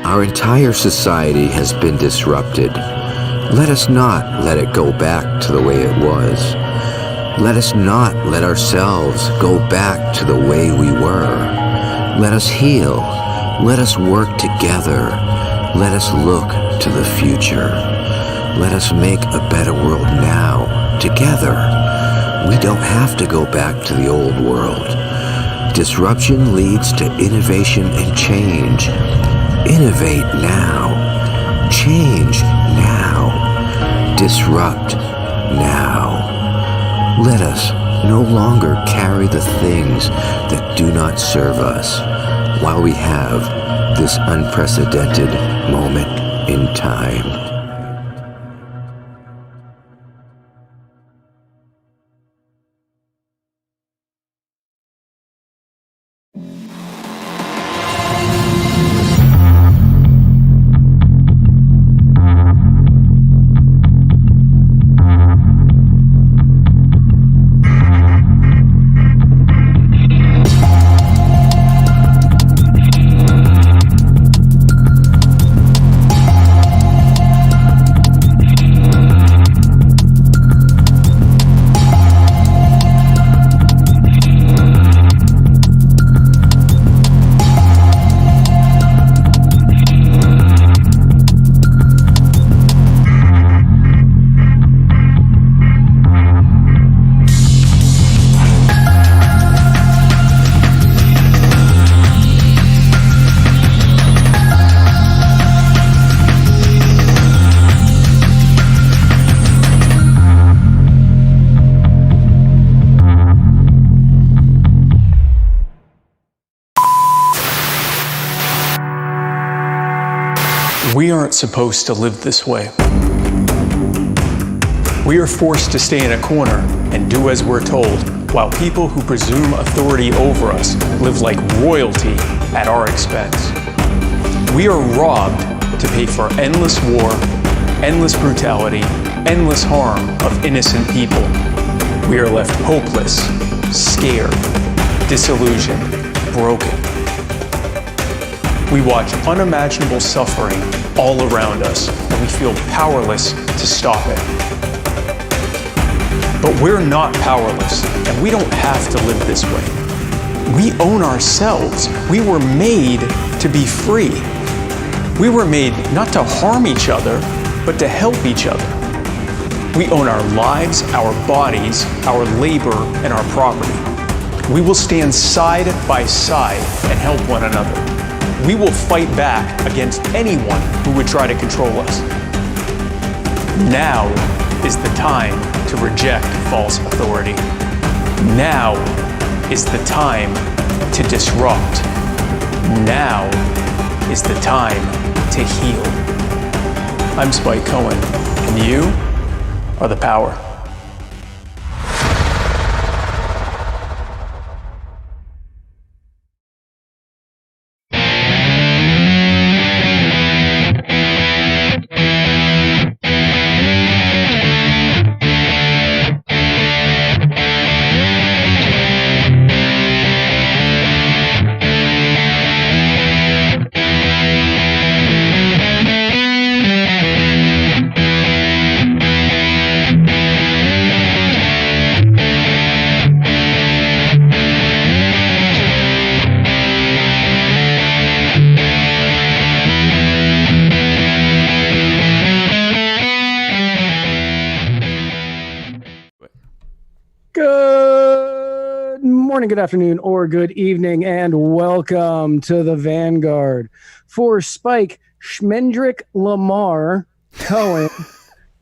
Our entire society has been disrupted. Let us not let it go back to the way it was. Let us not let ourselves go back to the way we were. Let us heal. Let us work together. Let us look to the future. Let us make a better world now, together. We don't have to go back to the old world. Disruption leads to innovation and change. Innovate now. Change now. Disrupt now. Let us no longer carry the things that do not serve us while we have this unprecedented moment in time. We aren't supposed to live this way. We are forced to stay in a corner and do as we're told, while people who presume authority over us live like royalty at our expense. We are robbed to pay for endless war, endless brutality, endless harm of innocent people. We are left hopeless, scared, disillusioned, broken. We watch unimaginable suffering all around us, and we feel powerless to stop it. But we're not powerless, and we don't have to live this way. We own ourselves. We were made to be free. We were made not to harm each other, but to help each other. We own our lives, our bodies, our labor, and our property. We will stand side by side and help one another. We will fight back against anyone who would try to control us. Now is the time to reject false authority. Now is the time to disrupt. Now is the time to heal. I'm Spike Cohen, and you are the power. Good afternoon, or good evening, and welcome to the Vanguard. For Spike Schmendrick Lamar Cohen,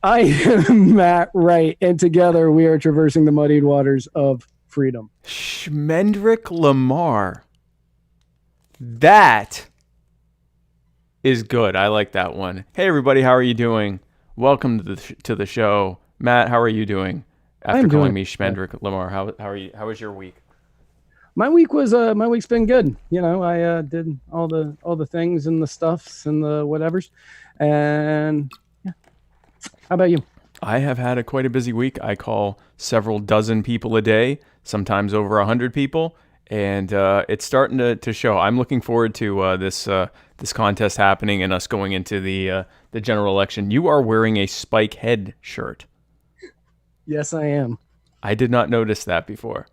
I am Matt Wright, and together we are traversing the muddied waters of freedom. Schmendrick Lamar. That is good. I like that one. Hey, everybody, how are you doing? Welcome to the show. Matt, how are you doing? After calling me Schmendrick Lamar, how are you? How was your week? My week's been good. You know, I did all the things and the stuffs and the whatevers, and yeah. How about you? I have had quite a busy week. I call several dozen people a day, sometimes over 100 people, and it's starting to show. I'm looking forward to this contest happening and us going into the general election. You are wearing a Spike Head shirt. Yes, I am. I did not notice that before.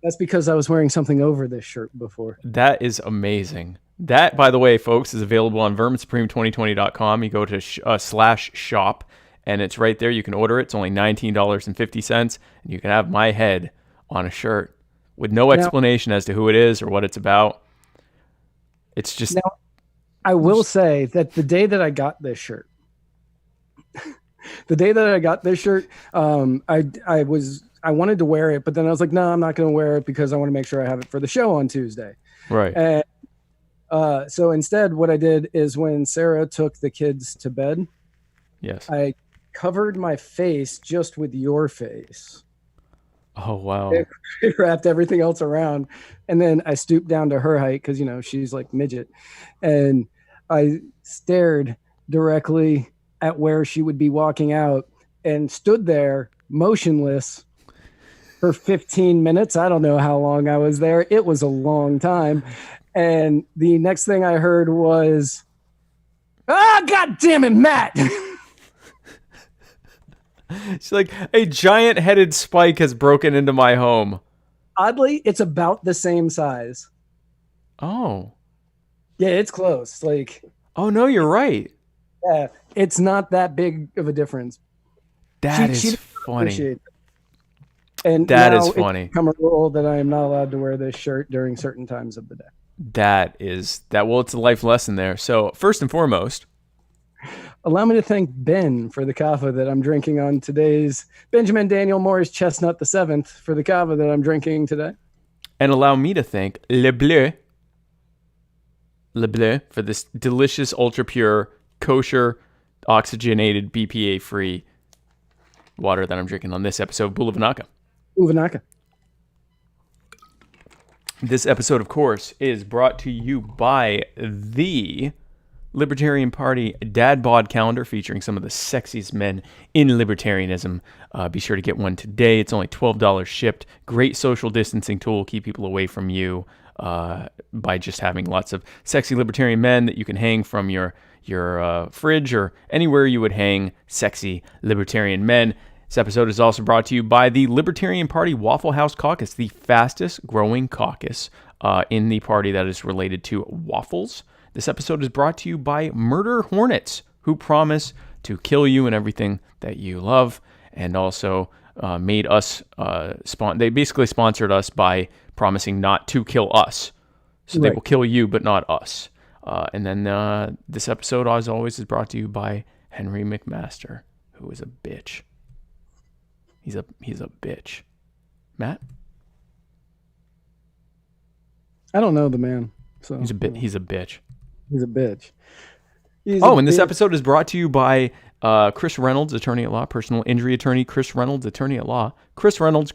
That's because I was wearing something over this shirt before. That is amazing. That, by the way, folks, is available on verminsupreme2020.com. You go to /shop, and it's right there. You can order it. It's only $19.50, and you can have my head on a shirt with no explanation as to who it is or what it's about. It's just... Now, I will say that the day that I got this shirt, I wanted to wear it, but then I was like, no, I'm not going to wear it because I want to make sure I have it for the show on Tuesday. Right. And so instead, what I did is when Sarah took the kids to bed, yes, I covered my face just with your face. Oh, wow. I wrapped everything else around. And then I stooped down to her height because, she's like midget. And I stared directly at where she would be walking out and stood there motionless for 15 minutes. I don't know how long I was there. It was a long time. And the next thing I heard was, God damn it, Matt. She's like, a giant-headed spike has broken into my home. Oddly, it's about the same size. Oh. Yeah, it's close. Oh, no, you're right. Yeah, it's not that big of a difference. That is funny. And that now is funny. It's become a rule that I am not allowed to wear this shirt during certain times of the day. Well, it's a life lesson there. So first and foremost, allow me to thank Ben for the Kava that I'm drinking on today's Benjamin Daniel Morris Chestnut the 7th for the Kava that I'm drinking today. And allow me to thank Bleu for this delicious, ultra pure, kosher, oxygenated, BPA free water that I'm drinking on this episode of Bulavanaka. Uvanaka. This episode, of course, is brought to you by the Libertarian Party Dad Bod Calendar featuring some of the sexiest men in libertarianism. Be sure to get one today. It's only $12 shipped. Great social distancing tool. Keep people away from you by just having lots of sexy libertarian men that you can hang from your fridge or anywhere you would hang sexy libertarian men. This episode is also brought to you by the Libertarian Party Waffle House Caucus, the fastest growing caucus in the party that is related to waffles. This episode is brought to you by Murder Hornets, who promise to kill you and everything that you love, and also made us, they basically sponsored us by promising not to kill us. So They will kill you, but not us. And then this episode, as always, is brought to you by Henry McMaster, who is a bitch. He's a bitch. Matt? I don't know the man. So He's a bitch. He's a bitch. And this episode is brought to you by Chris Reynolds, attorney at law, personal injury attorney. Chris Reynolds, attorney at law. Chris Reynolds.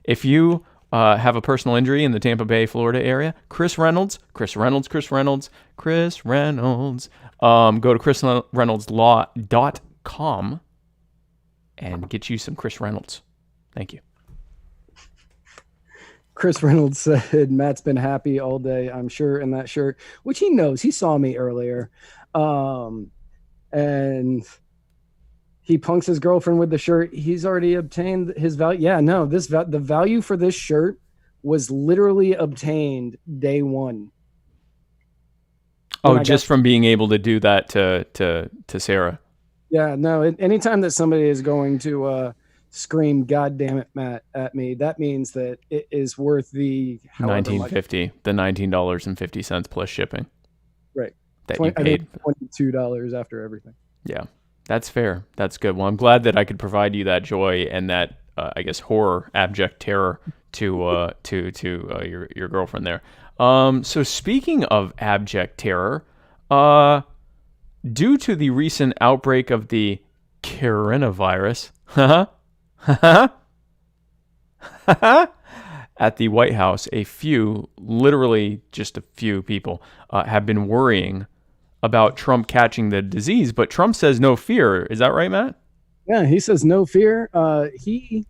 If you have a personal injury in the Tampa Bay, Florida area, Chris Reynolds. Go to chrisreynoldslaw.com and get you some Chris Reynolds. Thank you. Chris Reynolds said, Matt's been happy all day, I'm sure, in that shirt, which he knows. He saw me earlier. And he punks his girlfriend with the shirt. He's already obtained his value. Yeah, no, the value for this shirt was literally obtained day one. Oh, just from being able to do that to Sarah. Yeah, no, anytime that somebody is going to scream "God damn it, Matt" at me, that means that it is worth the $19.50, the $19.50 plus shipping. Right. That you paid $22 after everything. Yeah, that's fair. That's good. Well, I'm glad that I could provide you that joy and that I guess horror, abject terror to your girlfriend there. So speaking of abject terror, due to the recent outbreak of the coronavirus, at the White House, literally just a few people, have been worrying about Trump catching the disease, but Trump says no fear. Is that right, Matt? Yeah, he says no fear. He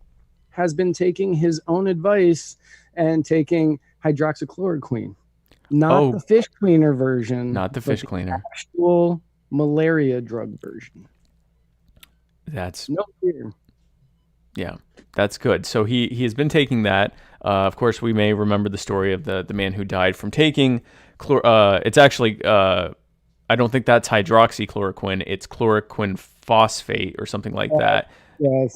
has been taking his own advice and taking hydroxychloroquine. Not the fish cleaner version. Not the fish cleaner. Actual malaria drug version. That's no fear. Yeah, that's good. So he has been taking that. Of course, we may remember the story of the man who died from taking it's actually I don't think that's hydroxychloroquine. It's chloroquine phosphate or something like that. Yeah,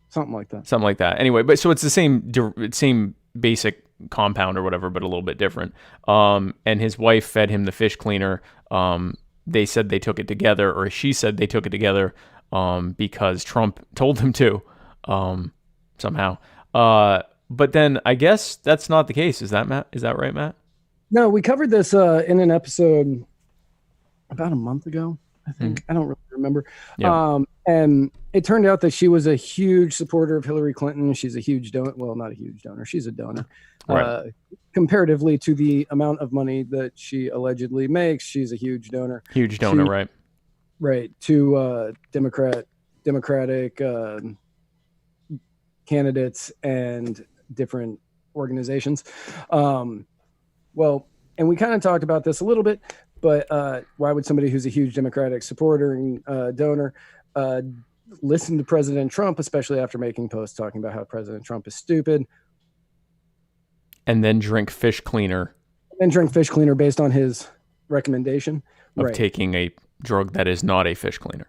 something like that. Something like that. Anyway, but so it's the same basic compound or whatever, but a little bit different. And his wife fed him the fish cleaner. They said they took it together, or she said they took it together because Trump told them to somehow. But then I guess that's not the case. Is that Matt? Is that right, Matt? No, we covered this in an episode about a month ago, I think. I don't really remember. Yeah. And it turned out that she was a huge supporter of Hillary Clinton. She's a huge donor. Well, not a huge donor. She's a donor. Right. Comparatively to the amount of money that she allegedly makes, she's a huge donor. Huge donor, right? Right. To Democratic candidates and different organizations. Well, and we kind of talked about this a little bit, but why would somebody who's a huge Democratic supporter and donor listen to President Trump, especially after making posts talking about how President Trump is stupid? And then drink fish cleaner. And drink fish cleaner based on his recommendation of taking a drug that is not a fish cleaner.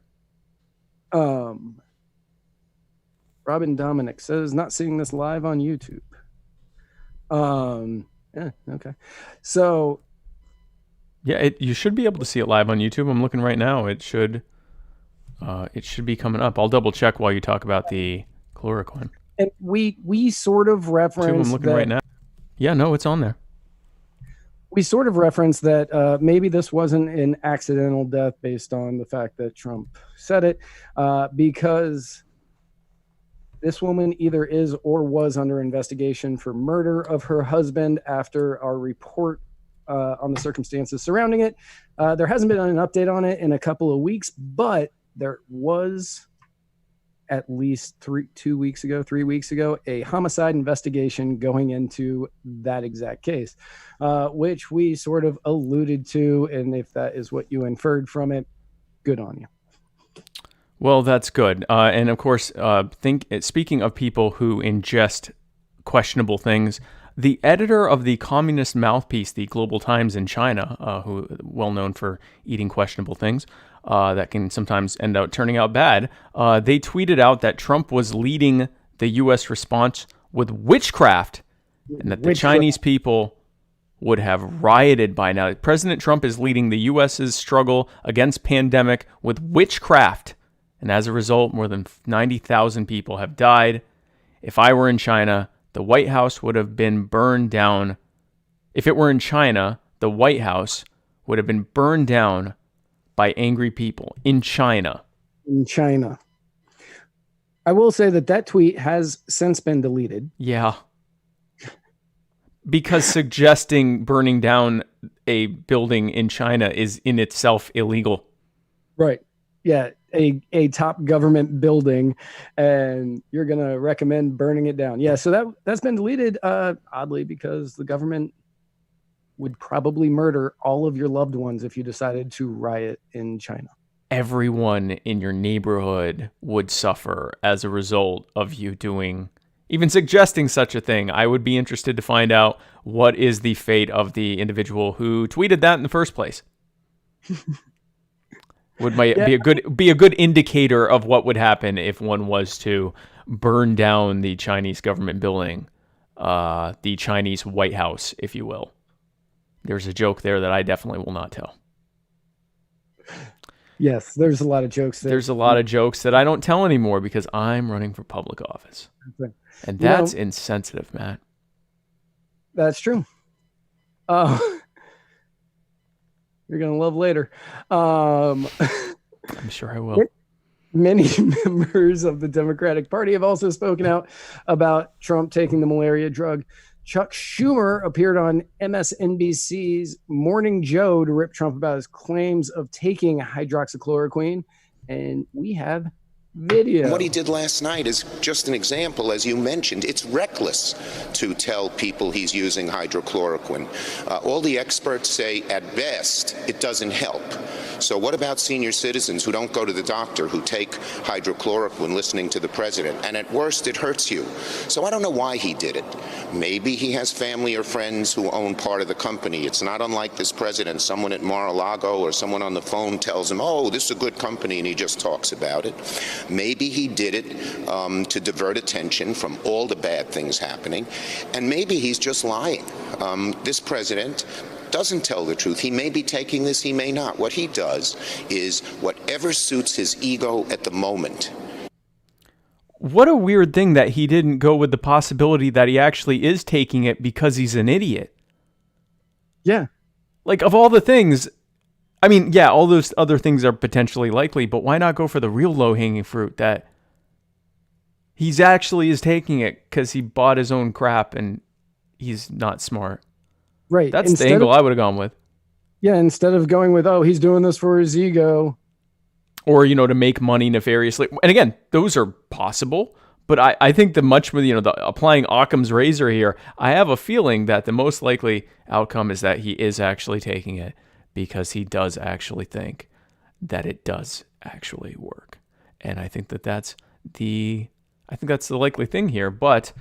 Robin Dominic says, not seeing this live on YouTube. Yeah, okay. So yeah, you should be able to see it live on YouTube. I'm looking right now. It should be coming up. I'll double check while you talk about the chloroquine. And we sort of reference. I'm looking right now. Yeah, no, it's on there. We sort of referenced that maybe this wasn't an accidental death based on the fact that Trump said it, because this woman either is or was under investigation for murder of her husband after our report on the circumstances surrounding it. There hasn't been an update on it in a couple of weeks, but there was at least 3 weeks ago, a homicide investigation going into that exact case, which we sort of alluded to. And if that is what you inferred from it, good on you. Well, that's good. And of course, speaking of people who ingest questionable things, the editor of the Communist Mouthpiece, the Global Times in China, who well known for eating questionable things that can sometimes end up turning out bad, they tweeted out that Trump was leading the U.S. response with witchcraft, and that the Chinese people would have rioted by now. President Trump is leading the U.S.'s struggle against pandemic with witchcraft. And as a result, more than 90,000 people have died. If I were in China, the White House would have been burned down. If it were in China, the White House would have been burned down by angry people in China. In China. I will say that tweet has since been deleted. Yeah. Because suggesting burning down a building in China is in itself illegal. Right. Yeah. A top government building, and you're going to recommend burning it down. Yeah. So that's been deleted, oddly, because the government would probably murder all of your loved ones if you decided to riot in China. Everyone in your neighborhood would suffer as a result of you even suggesting such a thing. I would be interested to find out what is the fate of the individual who tweeted that in the first place. Be a good indicator of what would happen if one was to burn down the Chinese government building, the Chinese White House, if you will. There's a joke there that I definitely will not tell. Yes, there's a lot of jokes there. There's a lot of jokes that I don't tell anymore because I'm running for public office. And that's insensitive, Matt. That's true. You're going to love later. I'm sure I will. Many members of the Democratic Party have also spoken out about Trump taking the malaria drug. Chuck Schumer appeared on MSNBC's Morning Joe to rip Trump about his claims of taking hydroxychloroquine. And we have video. And what he did last night is just an example, as you mentioned. It's reckless to tell people he's using hydrochloroquine. All the experts say, at best, it doesn't help. So what about senior citizens who don't go to the doctor, who take hydrochloroquine listening to the president? And at worst, it hurts you. So I don't know why he did it. Maybe he has family or friends who own part of the company. It's not unlike this president. Someone at Mar-a-Lago or someone on the phone tells him, oh, this is a good company, and he just talks about it. Maybe he did it to divert attention from all the bad things happening. And maybe he's just lying. This president doesn't tell the truth. He may be taking this, he may not. What he does is whatever suits his ego at the moment. What a weird thing that he didn't go with the possibility that he actually is taking it because he's an idiot. Yeah. Like, of all the things, I mean, yeah, all those other things are potentially likely, but why not go for the real low-hanging fruit that he's actually is taking it because he bought his own crap and he's not smart. Right. That's the angle I would have gone with. Yeah, instead of going with, oh, he's doing this for his ego. Or, to make money nefariously. And again, those are possible. But I think the much with, the applying Occam's razor here, I have a feeling that the most likely outcome is that he is actually taking it because he does actually think that it does actually work. And I think that's the likely thing here. But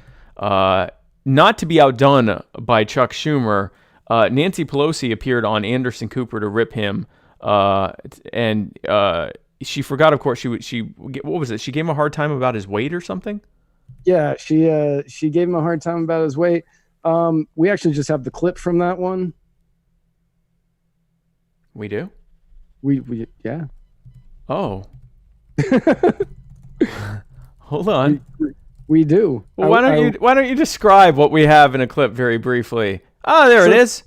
not to be outdone by Chuck Schumer, Nancy Pelosi appeared on Anderson Cooper to rip him, and she forgot, of course, she what was it? She gave him a hard time about his weight or something? Yeah, she gave him a hard time about his weight. We actually just have the clip from that one. We do? We yeah. Oh. Hold on. We do. Well, why don't you describe what we have in a clip very briefly? Oh, there it is.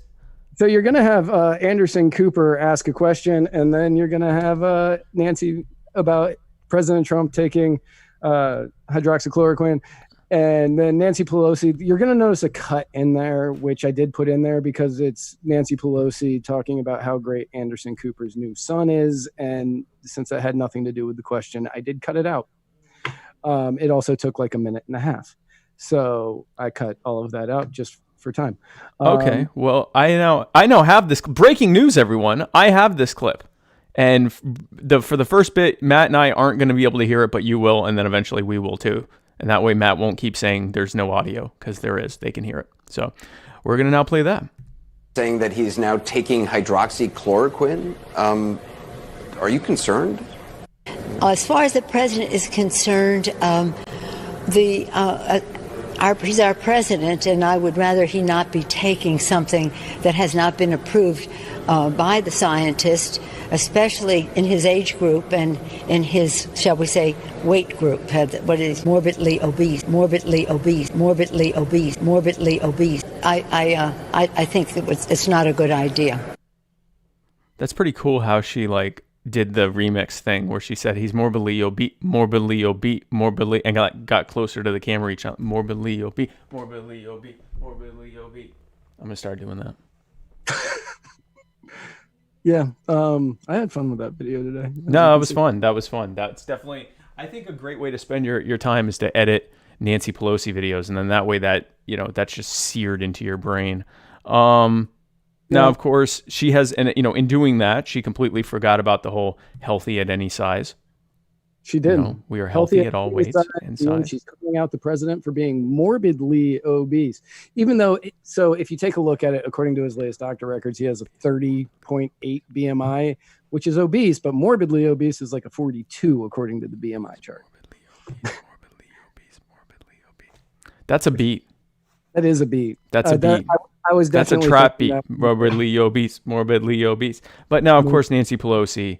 So you're going to have Anderson Cooper ask a question, and then you're going to have Nancy about President Trump taking hydroxychloroquine, and then Nancy Pelosi. You're going to notice a cut in there, which I did put in there because it's Nancy Pelosi talking about how great Anderson Cooper's new son is, and since that had nothing to do with the question, I did cut it out. It also took like a minute and a half, so I cut all of that out just for time. Okay, well, I now have this breaking news, everyone. I have this clip, and for the first bit, Matt and I aren't going to be able to hear it, but you will, and then eventually we will too. And that way, Matt won't keep saying there's no audio because there is. They can hear it. So we're going to now play that. Saying that he's now taking hydroxychloroquine. Are you concerned? As far as the president is concerned, he's our president, and I would rather he not be taking something that has not been approved by the scientist, especially in his age group and in his, shall we say, weight group. What is morbidly obese, morbidly obese, morbidly obese, morbidly obese. I think it's not a good idea. That's pretty cool how she did the remix thing where she said he's morbidly obese, and got closer to the camera each time. Morbidly obese, morbidly obese, morbidly obese. I'm gonna start doing that. Yeah, I had fun with that video today. No, it was fun. That was fun. That's definitely, I think, a great way to spend your time is to edit Nancy Pelosi videos, and then that way that's just seared into your brain. Now, of course, she has, and in doing that, she completely forgot about the whole healthy at any size. She didn't. We are healthy at all weights and size. She's calling out the president for being morbidly obese, even though. So, if you take a look at it, according to his latest doctor records, he has a 30.8 BMI, which is obese, but morbidly obese is like a 42, according to the BMI chart. Morbidly obese. That's a beat. That is a beat. That's a beat. I was definitely. That's a trap beat. Morbidly obese. But now, of course, Nancy Pelosi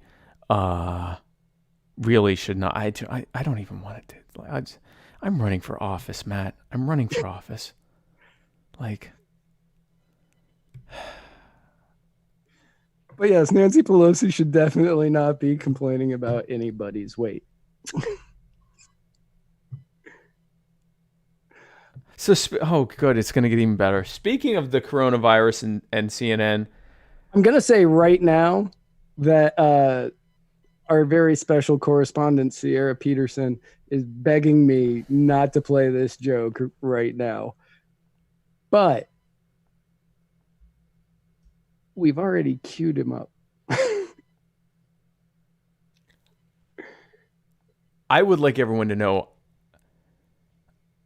really should not. I don't even want it to. I'm running for office, Matt. I'm running for office. But yes, Nancy Pelosi should definitely not be complaining about anybody's weight. So, good. It's going to get even better. Speaking of the coronavirus and CNN. I'm going to say right now that our very special correspondent, Sierra Peterson, is begging me not to play this joke right now. But we've already queued him up. I would like everyone to know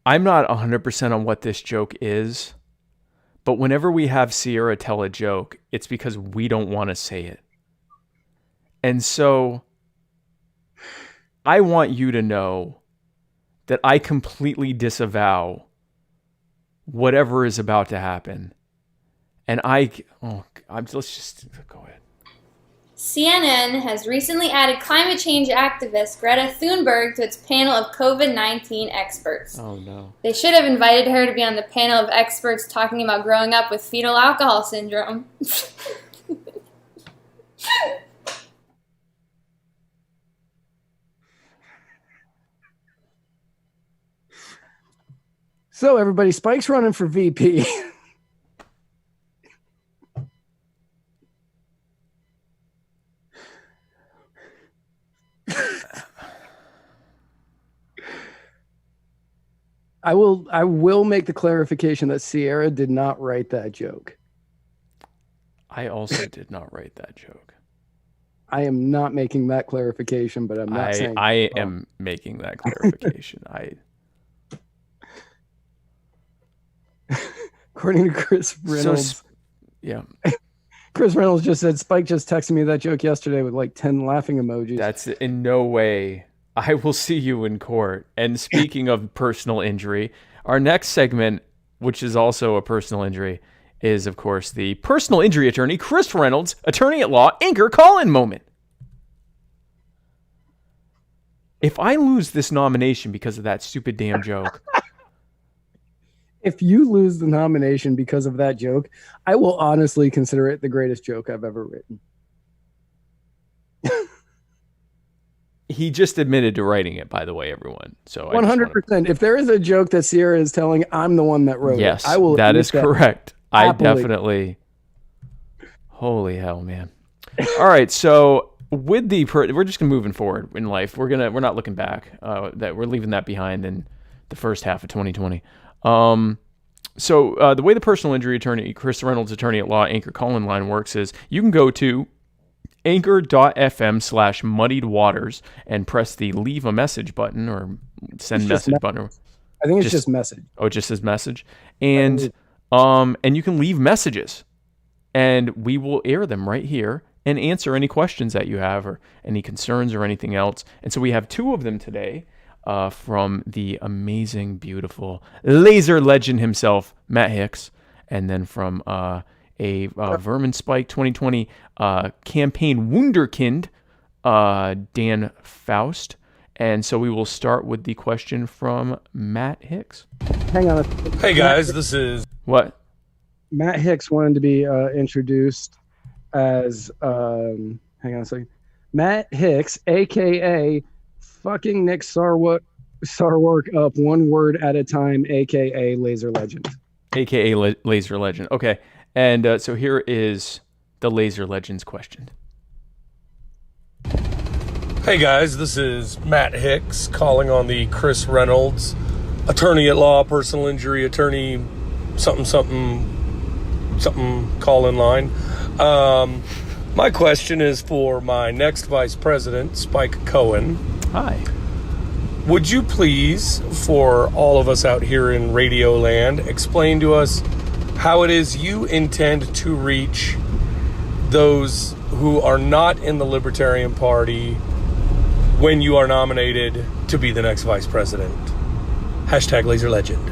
I'm not 100% on what this joke is, but whenever we have Sierra tell a joke, it's because we don't want to say it. And so I want you to know that I completely disavow whatever is about to happen. And let's just go ahead. CNN has recently added climate change activist Greta Thunberg to its panel of COVID-19 experts. Oh, no. They should have invited her to be on the panel of experts talking about growing up with fetal alcohol syndrome. So, everybody, Spike's running for VP. I will make the clarification that Sierra did not write that joke. I also did not write that joke. I am not making that clarification, but I'm not saying I am making that clarification. According to Chris Reynolds. Yeah. Chris Reynolds just said, Spike just texted me that joke yesterday with like 10 laughing emojis. That's in no way. I will see you in court. And speaking of personal injury, our next segment, which is also a personal injury, is, of course, the personal injury attorney, Chris Reynolds, attorney at law, anchor call-in moment. If I lose this nomination because of that stupid damn joke... If you lose the nomination because of that joke, I will honestly consider it the greatest joke I've ever written. He just admitted to writing it, by the way, everyone. So 100%. If there is a joke that Sierra is telling, I'm the one that wrote it. I will. That is correct. Happily. I definitely. Holy hell, man! All right, so with we're just gonna moving forward in life. We're not looking back. That we're leaving that behind in the first half of 2020. So the way the personal injury attorney, Chris Reynolds, attorney at law, anchor call-in line works is you can go to anchor.fm/muddied waters and press the leave a message button or send message button. I think it's just message. Oh, it just says message. And you can leave messages and we will air them right here and answer any questions that you have or any concerns or anything else. And so we have two of them today. From the amazing, beautiful laser legend himself, Matt Hicks, and then from Vermin Spike 2020 campaign wunderkind, Dan Faust. And so we will start with the question from Matt Hicks. Hang on. Hey guys, this is... What? Matt Hicks wanted to be introduced as, hang on a second. Matt Hicks, a.k.a. fucking Nick Sarwark up one word at a time, a.k.a. Laser Legend. A.k.a. Laser Legend. Okay. And so here is the Laser Legend's question. Hey guys, this is Matt Hicks calling on the Chris Reynolds, attorney at law, personal injury attorney, something call-in line. My question is for my next vice president, Spike Cohen. Hi. Would you please, for all of us out here in Radio Land, explain to us how it is you intend to reach those who are not in the Libertarian Party when you are nominated to be the next vice president? Hashtag Laser Legend.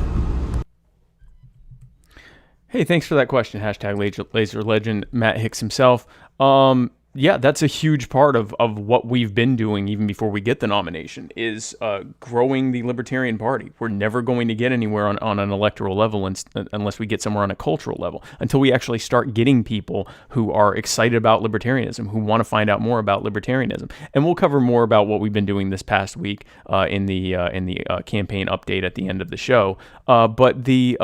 Hey, thanks for that question. Hashtag Laser Legend, Matt Hicks himself. Yeah, that's a huge part of what we've been doing even before we get the nomination is growing the Libertarian Party. We're never going to get anywhere on an electoral level unless we get somewhere on a cultural level, until we actually start getting people who are excited about libertarianism, who want to find out more about libertarianism. And we'll cover more about what we've been doing this past week in the campaign update at the end of the show. But the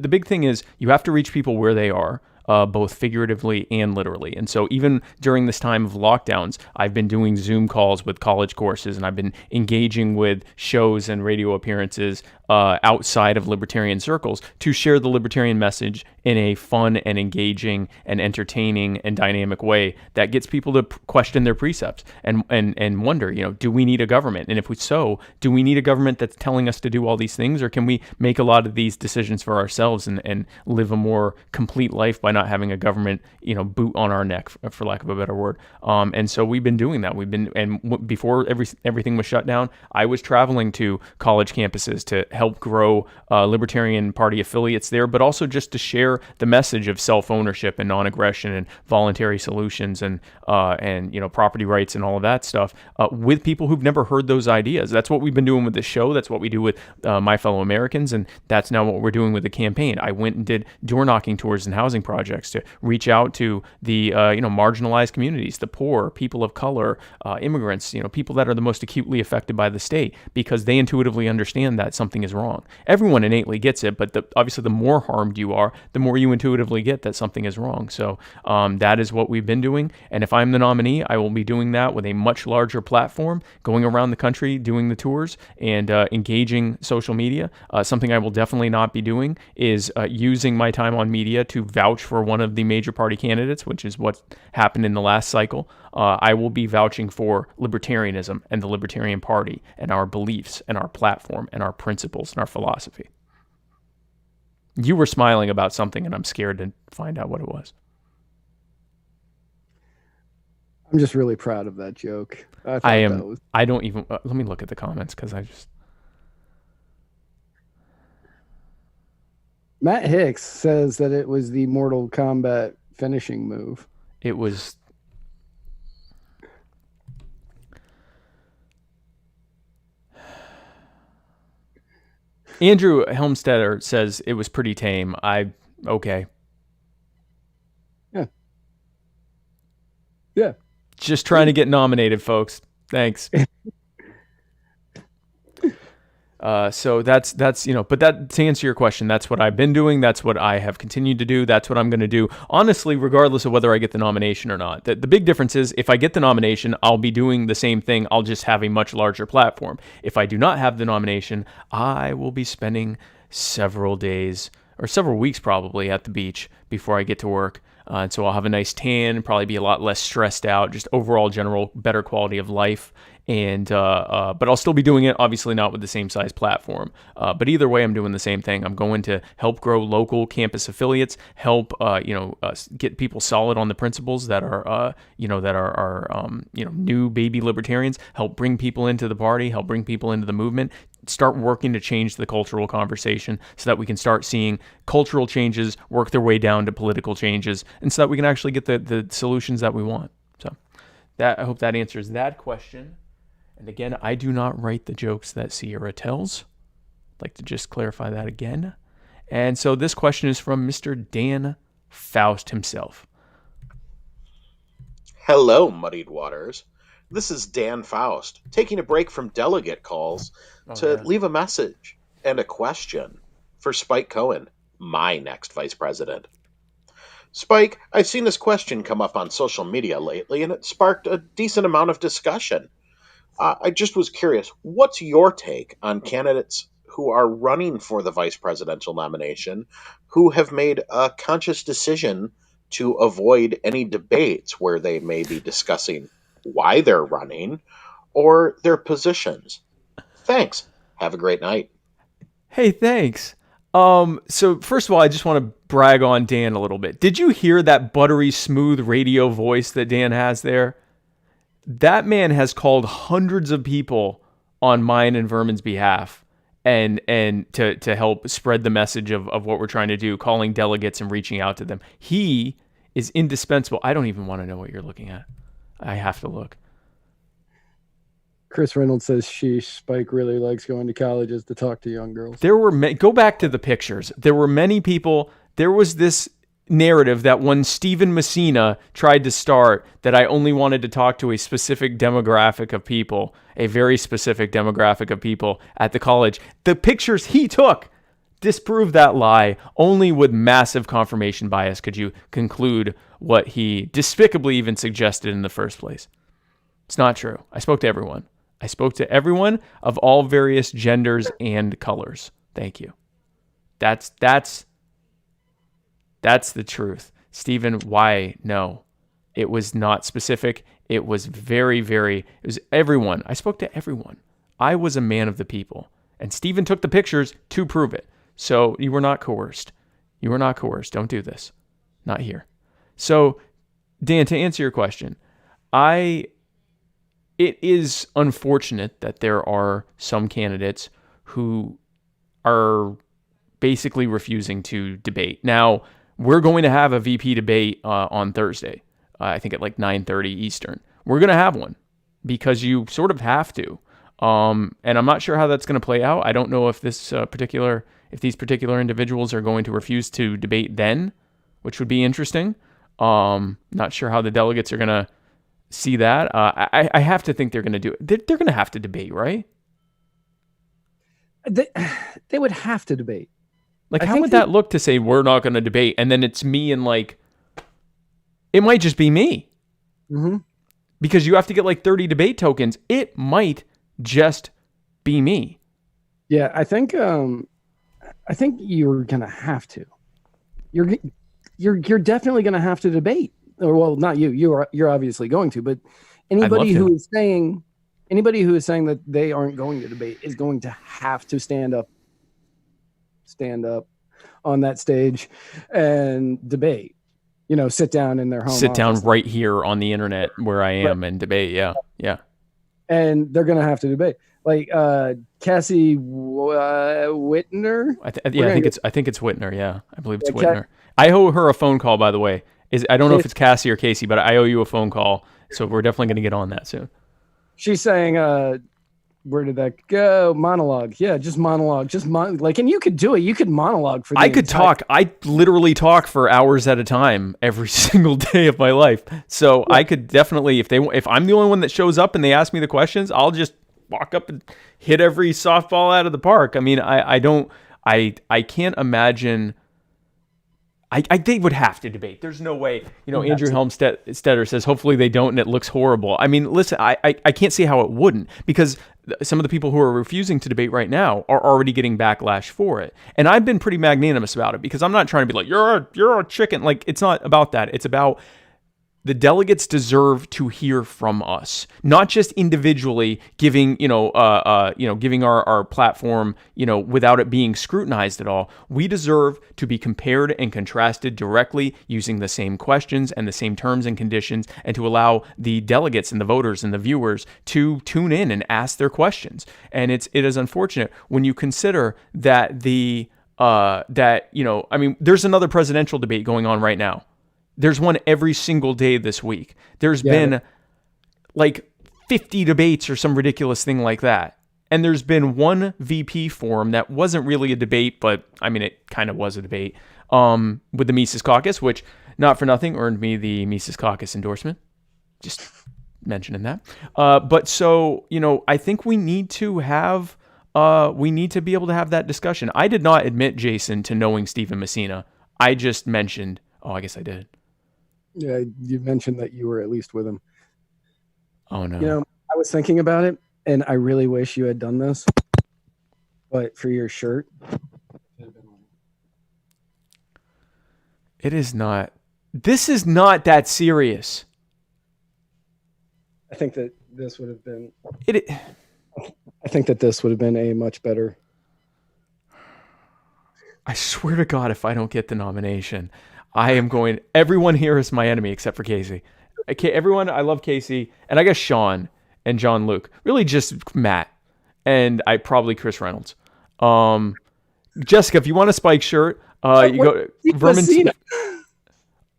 big thing is you have to reach people where they are. both figuratively and literally. And so even during this time of lockdowns, I've been doing Zoom calls with college courses, and I've been engaging with shows and radio appearances outside of libertarian circles to share the libertarian message in a fun and engaging and entertaining and dynamic way that gets people to question their precepts and wonder, do we need a government? And if do we need a government that's telling us to do all these things, or can we make a lot of these decisions for ourselves and live a more complete life by not having a government, boot on our neck, for lack of a better word? And so we've been doing that. Before everything was shut down, I was traveling to college campuses to help grow Libertarian Party affiliates there, but also just to share the message of self-ownership and non-aggression and voluntary solutions and property rights and all of that stuff with people who've never heard those ideas. That's what we've been doing with this show. That's what we do with My Fellow Americans, and that's now what we're doing with the campaign. I went and did door knocking tours and housing projects to reach out to the marginalized communities, the poor, people of color, immigrants, people that are the most acutely affected by the state, because they intuitively understand that something is wrong. Everyone innately gets it, but obviously the more harmed you are, the more you intuitively get that something is wrong. So that is what we've been doing. And if I'm the nominee, I will be doing that with a much larger platform, going around the country, doing the tours and engaging social media. Something I will definitely not be doing is using my time on media to vouch for one of the major party candidates, which is what happened in the last cycle. I will be vouching for libertarianism and the Libertarian Party and our beliefs and our platform and our principles and our philosophy. You were smiling about something, and I'm scared to find out what it was. I'm just really proud of that joke. I am. I don't even. Let me look at the comments because I just. Matt Hicks says that it was the Mortal Kombat finishing move. It was. Andrew Helmstetter says it was pretty tame. Okay. Yeah. Yeah. Just trying to get nominated, folks. Thanks. So that's but that, to answer your question, that's what I've been doing. That's what I have continued to do. That's what I'm going to do, honestly, regardless of whether I get the nomination or not. The big difference is if I get the nomination, I'll be doing the same thing. I'll just have a much larger platform. If I do not have the nomination, I will be spending several days or several weeks probably at the beach before I get to work. And so I'll have a nice tan, probably be a lot less stressed out, just overall general better quality of life. And but I'll still be doing it, obviously not with the same size platform. But either way, I'm doing the same thing. I'm going to help grow local campus affiliates, help get people solid on the principles that are new baby libertarians, help bring people into the party, help bring people into the movement, start working to change the cultural conversation so that we can start seeing cultural changes work their way down to political changes, and so that we can actually get the solutions that we want. So I hope that answers that question. And again, I do not write the jokes that Sierra tells. I'd like to just clarify that again. And so this question is from Mr. Dan Faust himself. Hello, Muddied Waters. This is Dan Faust, taking a break from delegate calls to leave a message and a question for Spike Cohen, my next vice president. Spike, I've seen this question come up on social media lately, and it sparked a decent amount of discussion. I just was curious, what's your take on candidates who are running for the vice presidential nomination who have made a conscious decision to avoid any debates where they may be discussing why they're running or their positions? Thanks. Have a great night. Hey, thanks. So first of all, I just want to brag on Dan a little bit. Did you hear that buttery smooth radio voice that Dan has there? That man has called hundreds of people on mine and Vermin's behalf and to help spread the message of what we're trying to do, calling delegates and reaching out to them. He is indispensable. I don't even want to know what you're looking at. I have to look. Chris Reynolds says, sheesh, Spike really likes going to colleges to talk to young girls. There were go back to the pictures. There were many people. There was this narrative that when Stephen Messina tried to start, that I only wanted to talk to a specific demographic of people, a very specific demographic of people at the college. The pictures he took disprove that lie. Only with massive confirmation bias could you conclude what he despicably even suggested in the first place. It's not true. I spoke to everyone. I spoke to everyone of all various genders and colors. Thank you. That's the truth. Stephen, why? No. It was not specific. It was it was everyone. I spoke to everyone. I was a man of the people. And Stephen took the pictures to prove it. So you were not coerced. You were not coerced. Don't do this. Not here. So, Dan, to answer your question, it is unfortunate that there are some candidates who are basically refusing to debate. Now, we're going to have a VP debate on Thursday, I think at like 9:30 Eastern. We're going to have one because you sort of have to. And I'm not sure how that's going to play out. I don't know if these particular individuals are going to refuse to debate then, which would be interesting. Not sure how the delegates are going to see that. I have to think they're going to do it. They're going to have to debate, right? They would have to debate. Like, how would that look to say we're not going to debate, and then it's me and like, it might just be me. Mm-hmm. Because you have to get like 30 debate tokens. It might just be me. Yeah, I think you're going to have to. You're definitely going to have to debate. Or, well, not you. You're obviously going to, but anybody who is saying that they aren't going to debate is going to have to stand up on that stage and debate. Sit down in their home. Sit down office. right here on the internet where I am and debate. Yeah. And they're going to have to debate. Like Cassie Whitner. I think it's Whitner. Yeah, I believe it's Whitner. I owe her a phone call, by the way. I don't know if it's Cassie or Casey, but I owe you a phone call. So we're definitely going to get on that soon. She's saying, where did that go? Monologue. Yeah, just monologue. And you could do it. You could monologue for I could talk. I literally talk for hours at a time every single day of my life. So I could definitely, if I'm the only one that shows up and they ask me the questions, I'll just walk up and hit every softball out of the park. I mean, I can't imagine. They would have to debate. There's no way. Andrew Helmstetter says, hopefully they don't, and it looks horrible. I mean, listen, I can't see how it wouldn't, because some of the people who are refusing to debate right now are already getting backlash for it. And I've been pretty magnanimous about it, because I'm not trying to be like, you're a chicken. Like, it's not about that. It's about the delegates deserve to hear from us, not just individually giving our platform, without it being scrutinized at all. We deserve to be compared and contrasted directly using the same questions and the same terms and conditions, and to allow the delegates and the voters and the viewers to tune in and ask their questions. And it is unfortunate when you consider that there's another presidential debate going on right now. There's one every single day this week. There's been like 50 debates or some ridiculous thing like that. And there's been one VP forum that wasn't really a debate, but I mean, it kind of was a debate, with the Mises Caucus, which, not for nothing, earned me the Mises Caucus endorsement. Just mentioning that. But so, I think we need to be able to have that discussion. I did not admit, Jason, to knowing Stephen Messina. I just mentioned, I guess I did. Yeah, you mentioned that you were at least with him. Oh, no. I was thinking about it, and I really wish you had done this. But for your shirt. This is not that serious. I think that this would have been... I think that this would have been a much better... I swear to God, if I don't get the nomination, everyone here is my enemy except for Casey. Okay, everyone, I love Casey, and I guess Sean and John Luke. Really just Matt, and probably Chris Reynolds. Jessica, if you want a Spike shirt, you go to Vermin.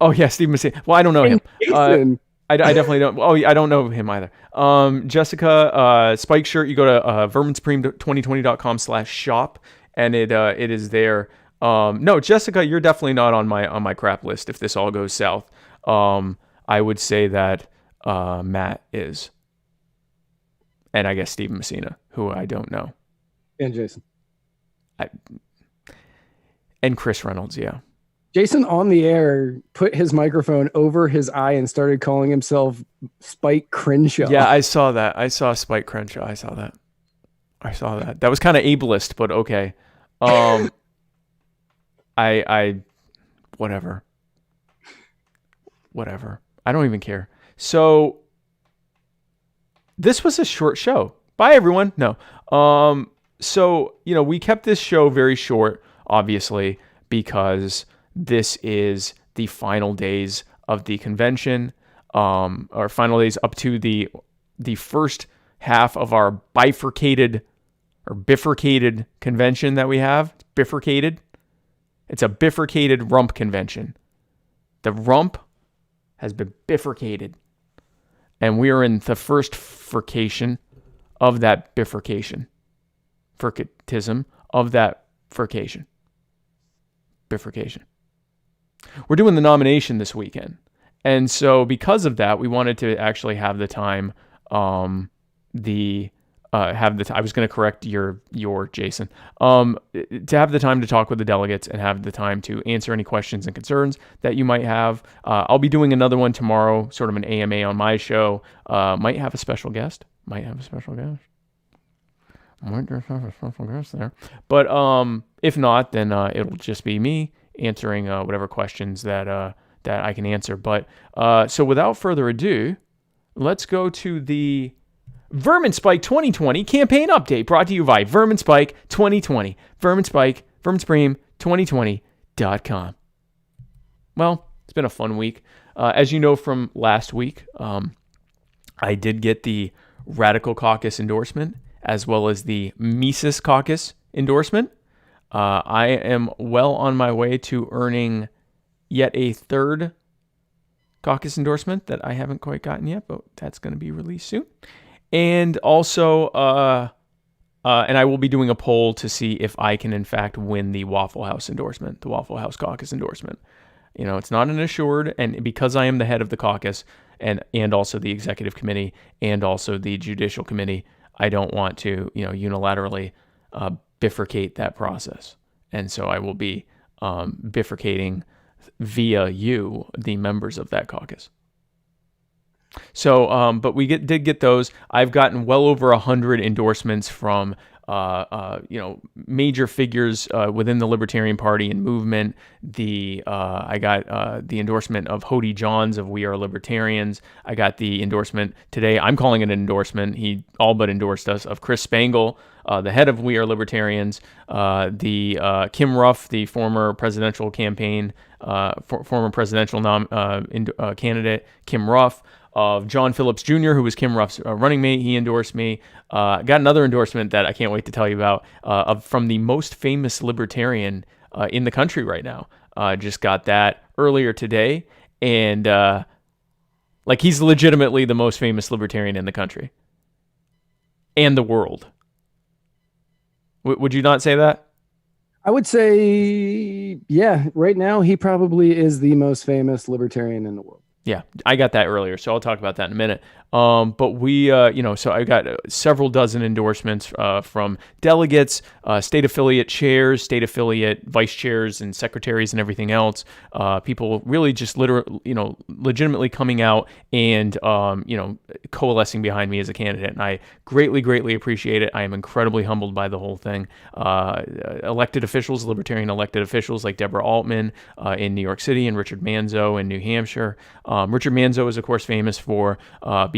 Oh yeah, Steve Messina. Well, I don't know him. I definitely don't. Oh, I don't know him either. Jessica, Spike shirt, you go to verminsupreme2020.com/shop, and it is there. No, Jessica, you're definitely not on my crap list if this all goes south. I would say that Matt is. And I guess Steve Messina, who I don't know. And Jason. And Chris Reynolds, yeah. Jason on the air put his microphone over his eye and started calling himself Spike Crenshaw. Yeah, I saw that. I saw Spike Crenshaw. I saw that. That was kind of ableist, but okay. I whatever. I don't even care. So this was a short show. Bye, everyone. No. So, we kept this show very short, obviously, because this is the final days of the convention, or final days up to the first half of our bifurcated convention that we have. It's bifurcated. It's a bifurcated rump convention. The rump has been bifurcated. And we are in the first furcation of that bifurcation. Furcatism of that furcation. Bifurcation. We're doing the nomination this weekend. And so because of that, we wanted to actually have the time, I was going to correct your Jason, to have the time to talk with the delegates and have the time to answer any questions and concerns that you might have. I'll be doing another one tomorrow, sort of an AMA on my show. Might have a special guest. Might just have a special guest there. But if not, then it'll just be me answering whatever questions that I can answer. But so without further ado, let's go to the Vermin Spike 2020 campaign update, brought to you by Vermin Spike 2020. Vermin Spike, verminspike2020.com. Well, it's been a fun week. As you know from last week, I did get the Radical Caucus endorsement, as well as the Mises Caucus endorsement. I am well on my way to earning yet a third caucus endorsement that I haven't quite gotten yet, but that's going to be released soon. And also, and I will be doing a poll to see if I can in fact win the Waffle House endorsement, the Waffle House Caucus endorsement. It's not an assured, and because I am the head of the caucus and also the executive committee and also the judicial committee, I don't want to, unilaterally bifurcate that process. And so I will be bifurcating via you, the members of that caucus. So, but we did get those. I've gotten well over 100 endorsements from, major figures within the Libertarian Party and movement. I got the endorsement of Hody Johns of We Are Libertarians. I got the endorsement today. I'm calling it an endorsement. He all but endorsed us, of Chris Spangle, the head of We Are Libertarians. The Kim Ruff, the former presidential campaign, former presidential candidate, Kim Ruff. Of John Phillips Jr., who was Kim Ruff's running mate. He endorsed me. Got another endorsement that I can't wait to tell you about from the most famous libertarian in the country right now. Just got that earlier today. And he's legitimately the most famous libertarian in the country and the world. Would you not say that? I would say, yeah, right now he probably is the most famous libertarian in the world. Yeah, I got that earlier, so I'll talk about that in a minute. But we, so I got several dozen endorsements from delegates, state affiliate chairs, state affiliate vice chairs, and secretaries, and everything else. People really just legitimately coming out and coalescing behind me as a candidate, and I greatly, greatly appreciate it. I am incredibly humbled by the whole thing. Elected officials, libertarian elected officials like Deborah Altman in New York City and Richard Manzo in New Hampshire. Richard Manzo is, of course, famous for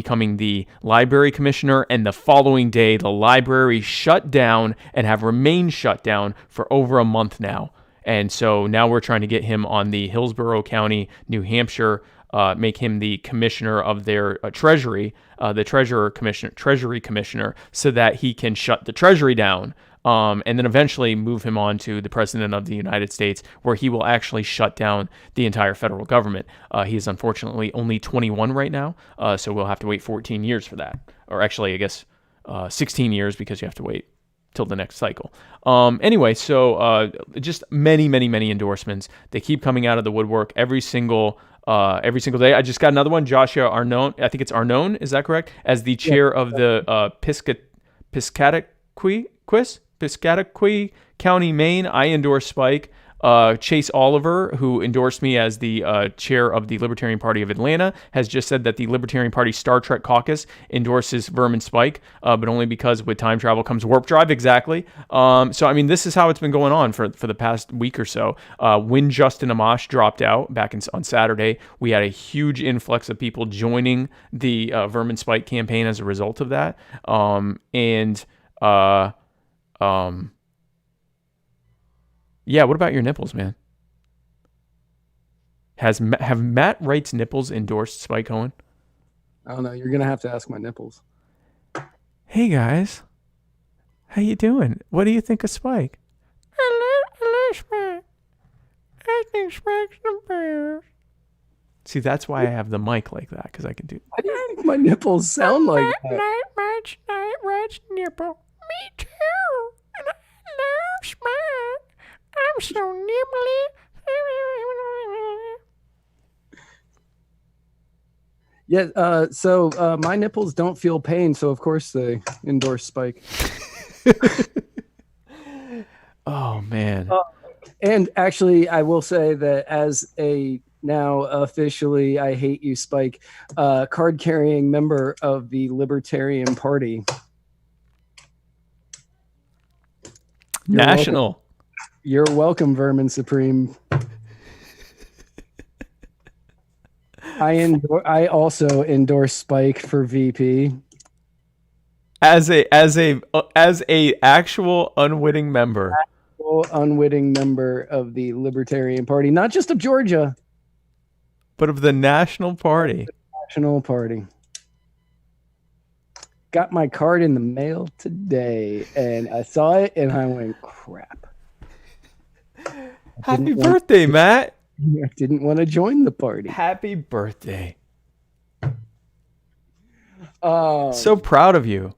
becoming the library commissioner, and the following day, the library shut down and have remained shut down for over a month now. And so now we're trying to get him on the Hillsborough County, New Hampshire, make him the commissioner of their treasury, the treasury commissioner, so that he can shut the treasury down. And then eventually move him on to the President of the United States, where he will actually shut down the entire federal government. He is unfortunately only 21 right now, so we'll have to wait 14 years for that. Or actually, I guess 16 years, because you have to wait till the next cycle. Anyway, so just many, many, many endorsements. They keep coming out of the woodwork every single day. I just got another one, Joshua Arnone. I think it's Arnone, is that correct? As the chair of the Piscataqui County, Maine. I endorse Spike. Chase Oliver, who endorsed me as the chair of the Libertarian Party of Atlanta, has just said that the Libertarian Party Star Trek caucus endorses Vermin Spike, but only because with time travel comes warp drive. Exactly. So, I mean, this is how it's been going on for the past week or so. When Justin Amash dropped out back on Saturday, we had a huge influx of people joining the Vermin Spike campaign as a result of that. Yeah, what about your nipples, man? Have Matt Wright's nipples endorsed Spike Cohen? I don't know. You're going to have to ask my nipples. Hey, guys. How you doing? What do you think of Spike? I love Spike. I think Spike's the best. See, that's why I have the mic like that, because I can do... Why do you think my nipples sound like that? Matt Wright's nipple. Me too. And I love Spike. I'm so nibbly. Yeah, so my nipples don't feel pain, so of course they endorse Spike. Oh, man. And actually, I will say that as a now officially I Hate You Spike card-carrying member of the Libertarian Party. National. You're welcome, Vermin Supreme. I also endorse Spike for VP. As a actual unwitting member. Unwitting member of the Libertarian Party, not just of Georgia, but of the National Party. National Party. Got my card in the mail today, and I saw it, and I went, crap. Happy birthday, Matt. I didn't want to join the party. Happy birthday. So proud of you.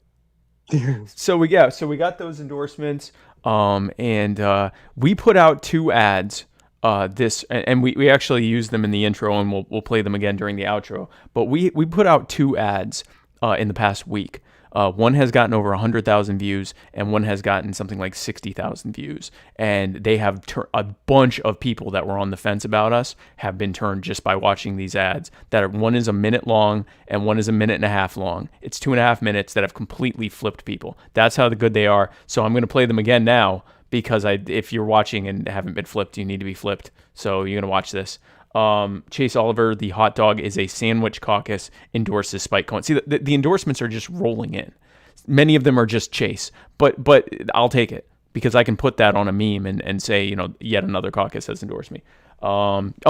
So we got those endorsements, and we put out 2 ads. And we actually used them in the intro, and we'll play them again during the outro. But we put out 2 ads in the past week. One has gotten over 100,000 views, and one has gotten something like 60,000 views. And they have a bunch of people that were on the fence about us have been turned just by watching these ads. One is a minute long, and one is a minute and a half long. It's 2.5 minutes that have completely flipped people. That's how good they are. So I'm going to play them again now, because if you're watching and haven't been flipped, you need to be flipped. So you're going to watch this. Chase Oliver, the hot dog is a sandwich caucus, endorses Spike Cohen. See, the endorsements are just rolling in. Many of them are just Chase, but I'll take it, because I can put that on a meme and say, yet another caucus has endorsed me.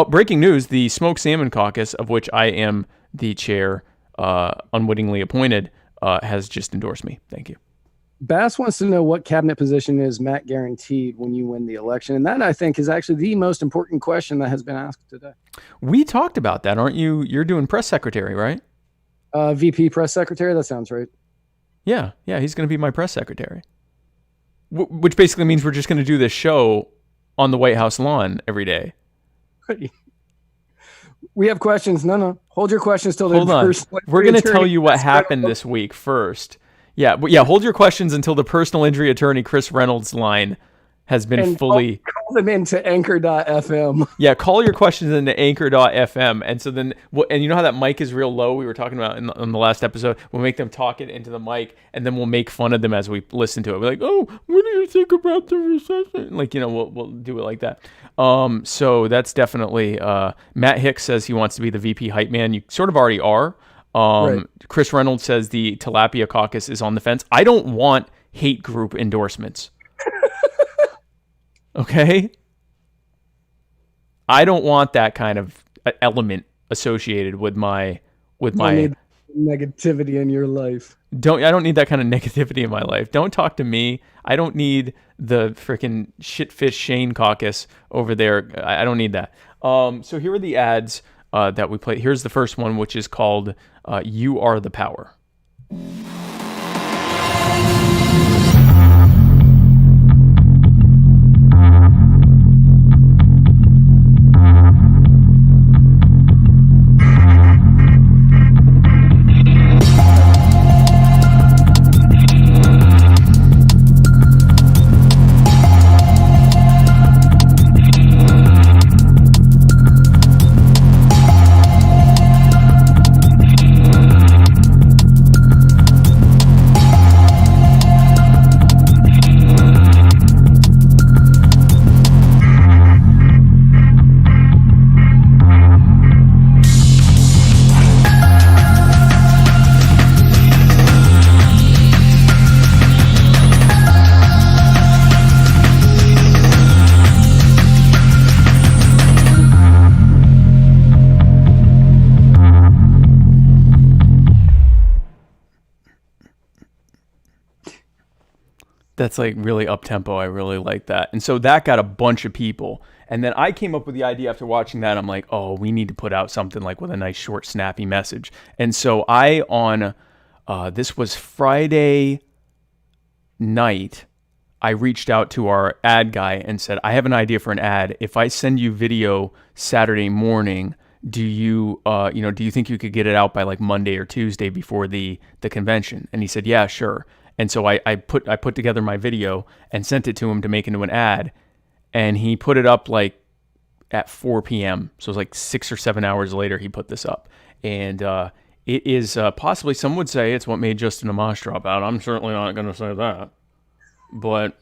Breaking news, the Smoked Salmon Caucus, of which I am the chair, unwittingly appointed, has just endorsed me. Thank you. Bass wants to know what cabinet position is Matt guaranteed when you win the election. And that, I think, is actually the most important question that has been asked today. We talked about that, aren't you? You're doing press secretary, right? VP press secretary? That sounds right. Yeah, he's going to be my press secretary. Which basically means we're just going to do this show on the White House lawn every day. We have questions. No. Hold your questions till Hold on. We're going to tell you what happened this week first. Yeah, hold your questions until the personal injury attorney Chris Reynolds line has been fully... Call them into anchor.fm. Yeah, call your questions into anchor.fm. And so then, and you know how that mic is real low? We were talking about in the last episode. We'll make them talk it into the mic, and then we'll make fun of them as we listen to it. We're like, oh, what do you think about the recession? We'll do it like that. So that's definitely... Matt Hicks says he wants to be the VP hype man. You sort of already are. Right. Chris Reynolds says the Tilapia Caucus is on the fence. I don't want hate group endorsements. Okay? I don't want that kind of element associated with my need negativity in your life. I don't need that kind of negativity in my life. Don't talk to me. I don't need the freaking shitfish Shane caucus over there. I don't need that. So here are the ads that we played. Here's the first one, which is called You Are the Power. That's like really up tempo. I really like that. And so that got a bunch of people. And then I came up with the idea after watching that. I'm like, oh, we need to put out something like with a nice short, snappy message. And so this was Friday night, I reached out to our ad guy and said, I have an idea for an ad. If I send you video Saturday morning, do you think you could get it out by like Monday or Tuesday before the convention? And he said, yeah, sure. And so I put together my video and sent it to him to make into an ad. And he put it up like at 4 p.m. So it was like 6 or 7 hours later he put this up. And it is possibly, some would say it's what made Justin Amash drop out. I'm certainly not going to say that. But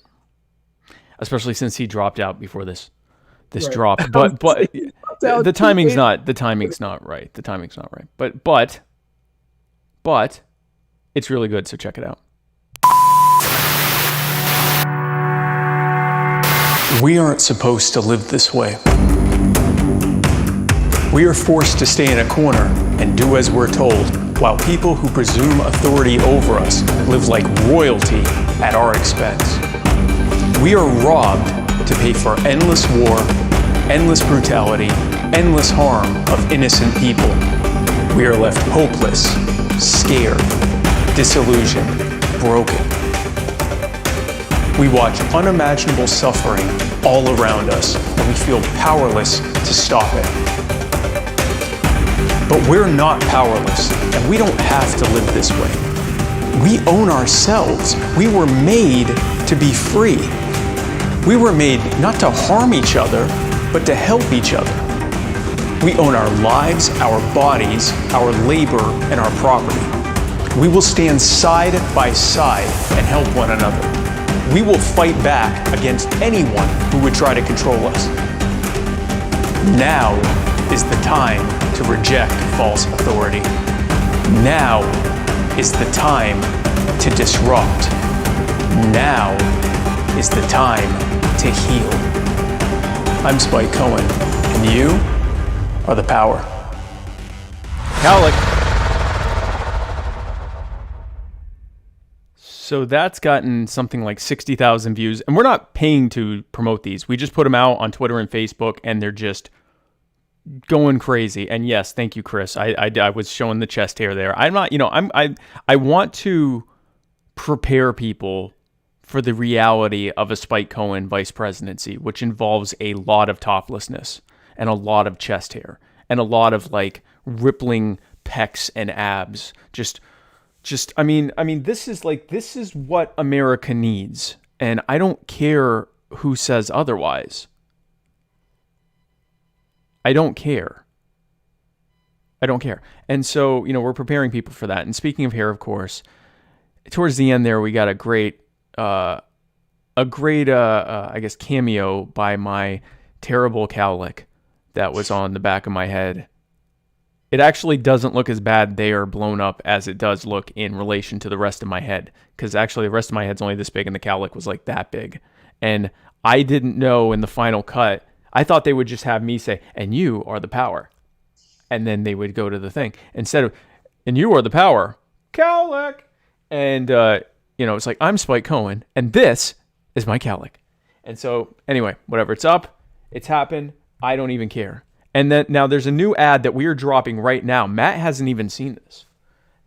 especially since he dropped out before this right. drop. But the timing's not right. The timing's not right. But it's really good, so check it out. We aren't supposed to live this way. We are forced to stay in a corner and do as we're told, while people who presume authority over us live like royalty at our expense. We are robbed to pay for endless war, endless brutality, endless harm of innocent people. We are left hopeless, scared, disillusioned, broken. We watch unimaginable suffering all around us, and we feel powerless to stop it. But we're not powerless, and we don't have to live this way. We own ourselves. We were made to be free. We were made not to harm each other, but to help each other. We own our lives, our bodies, our labor, and our property. We will stand side by side and help one another. We will fight back against anyone who would try to control us. Now is the time to reject false authority. Now is the time to disrupt. Now is the time to heal. I'm Spike Cohen, and you are the power. Cowlick. So that's gotten something like 60,000 views, and we're not paying to promote these. We just put them out on Twitter and Facebook, and they're just going crazy. And yes, thank you, Chris. I was showing the chest hair there. I'm not, I want to prepare people for the reality of a Spike Cohen vice presidency, which involves a lot of toplessness and a lot of chest hair and a lot of like rippling pecs and abs. I mean, this is what America needs. And I don't care who says otherwise. I don't care. And so, we're preparing people for that. And speaking of hair, of course, towards the end there, we got a great, I guess, cameo by my terrible cowlick that was on the back of my head. It actually doesn't look as bad there blown up as it does look in relation to the rest of my head. Because actually the rest of my head's only this big and the cowlick was like that big. And I didn't know in the final cut, I thought they would just have me say, and you are the power. And then they would go to the thing. Instead of, and you are the power, cowlick. And, it's like, I'm Spike Cohen, and this is my cowlick. And so, anyway, whatever. It's up. It's happened. I don't even care. And then, now there's a new ad that we are dropping right now. Matt hasn't even seen this.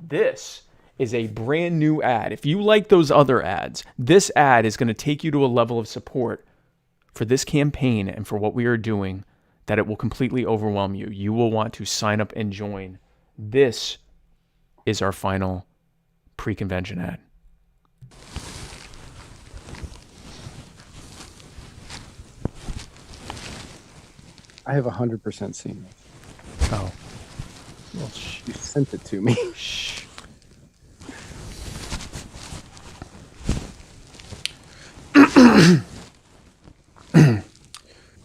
This is a brand new ad. If you like those other ads, this ad is going to take you to a level of support for this campaign and for what we are doing that it will completely overwhelm you. You will want to sign up and join. This is our final pre-convention ad. I have 100% seen this. Oh. Well, you sent it to me. Shh.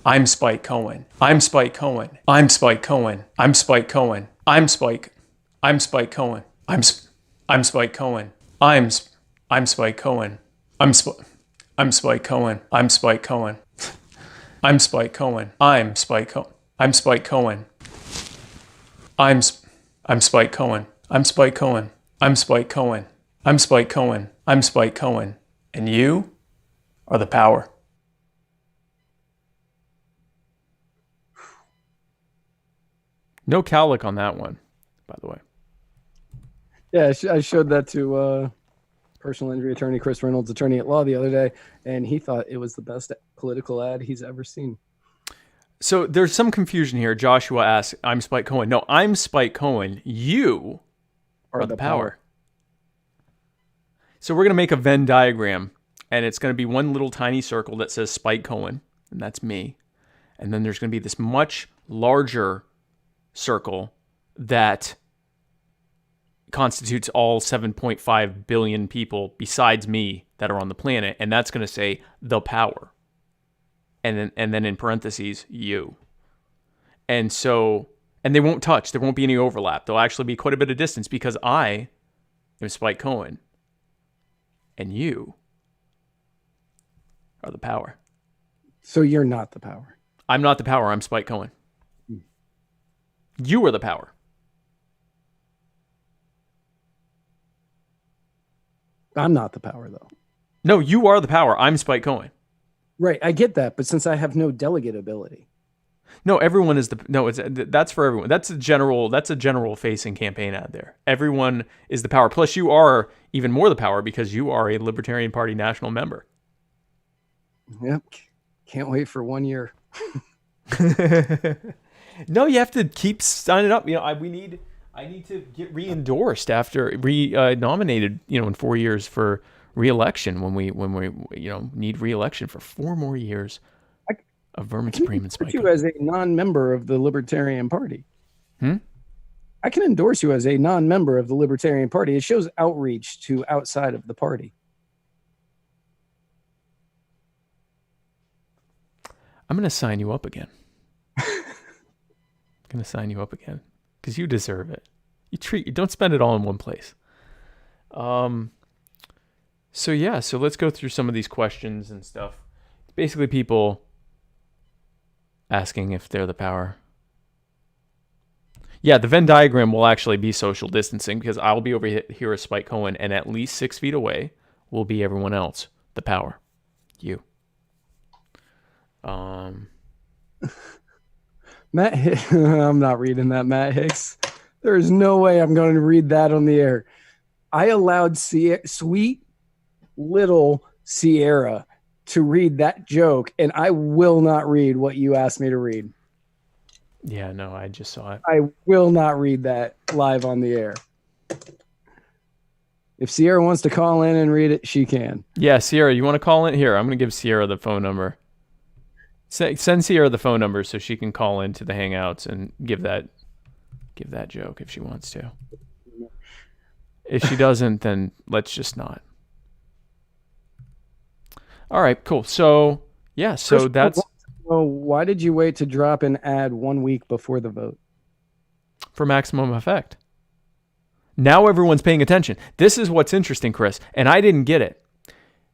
I'm Spike Cohen. I'm Spike Cohen. I'm Spike Cohen. I'm Spike Cohen. I'm Spike. I'm Spike Cohen. I'm Spike Cohen. I'm Spike Cohen. I'm Spike Cohen. I'm Spike Cohen. I'm Spike Cohen. I'm Spike Cohen. I'm Spike Cohen. I'm Spike Cohen. I'm Spike Cohen. I'm Spike Cohen. I'm Spike Cohen. I'm Spike Cohen. And you are the power. No cowlick on that one, by the way. Yeah, I showed that to personal injury attorney Chris Reynolds, attorney at law, the other day, and he thought it was the best political ad he's ever seen. So there's some confusion here. Joshua asks, I'm Spike Cohen. No, I'm Spike Cohen. You are the power. So we're going to make a Venn diagram, and it's going to be one little tiny circle that says Spike Cohen, and that's me. And then there's going to be this much larger circle that constitutes all 7.5 billion people besides me that are on the planet, and that's going to say the power. And then in parentheses, you. And so, and they won't touch. There won't be any overlap. There'll actually be quite a bit of distance because I am Spike Cohen. And you are the power. So you're not the power. I'm not the power. I'm Spike Cohen. You are the power. I'm not the power, though. No, you are the power. I'm Spike Cohen. Right, I get that, but since I have no delegate ability. No, everyone is that's for everyone. That's a general facing campaign ad there. Everyone is the power. Plus you are even more the power because you are a Libertarian Party national member. Yep. Can't wait for 1 year. No, you have to keep signing up. I need to get re-endorsed after nominated, in 4 years for re-election when we need re-election for 4 more years of Vermin Supreme and Spike. You as a non-member of the Libertarian Party. I can endorse you as a non-member of the Libertarian Party. It shows outreach to outside of the party. I'm going to sign you up again. Because you deserve it. You don't spend it all in one place. So let's go through some of these questions and stuff. Basically, people asking if they're the power. Yeah, the Venn diagram will actually be social distancing because I'll be over here as Spike Cohen, and at least 6 feet away will be everyone else. The power. You. Matt, I'm not reading that, Matt Hicks. There is no way I'm going to read that on the air. I allowed sweet little Sierra to read that joke, and I will not read what you asked me to read. Yeah, no, I just saw it. I will not read that live on the air. If Sierra wants to call in and read it, she can. Yeah, Sierra, you want to call in? Here, I'm going to give Sierra the phone number. Send Sierra the phone number so she can call into the Hangouts and give that joke if she wants to. If she doesn't, then let's just not. All right, cool. So, yeah, so that's... Well, why did you wait to drop an ad 1 week before the vote? For maximum effect. Now everyone's paying attention. This is what's interesting, Chris, and I didn't get it.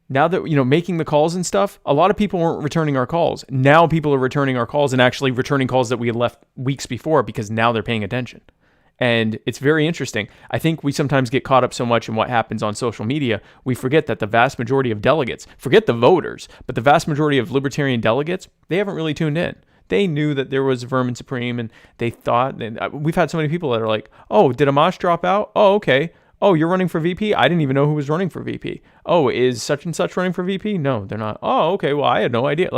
Now that, making the calls and stuff, a lot of people weren't returning our calls. Now people are returning our calls and actually returning calls that we had left weeks before because now they're paying attention. And it's very interesting. I think we sometimes get caught up so much in what happens on social media, we forget that the vast majority of delegates, forget the voters, but the vast majority of libertarian delegates, they haven't really tuned in. They knew that there was Vermin Supreme, and they thought, and we've had so many people that are like, oh, did Amash drop out? Oh, okay. Oh, you're running for VP? I didn't even know who was running for VP. Oh, is such and such running for VP? No, they're not. Oh, okay. Well, I had no idea.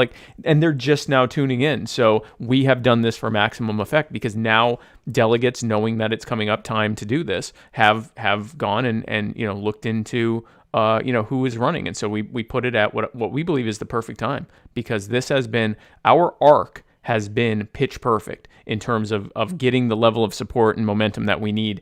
And they're just now tuning in. So we have done this for maximum effect because now delegates, knowing that it's coming up time to do this, have gone and looked into who is running. And so we put it at what we believe is the perfect time because this has been our arc has been pitch perfect in terms of getting the level of support and momentum that we need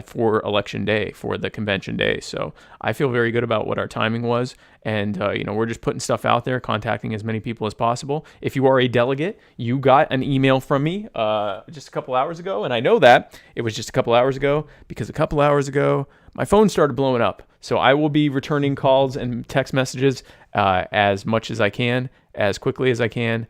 for election day, for the convention day. So I feel very good about what our timing was. And, we're just putting stuff out there, contacting as many people as possible. If you are a delegate, you got an email from me just a couple hours ago. And I know that it was just a couple hours ago because a couple hours ago, my phone started blowing up. So I will be returning calls and text messages as much as I can, as quickly as I can.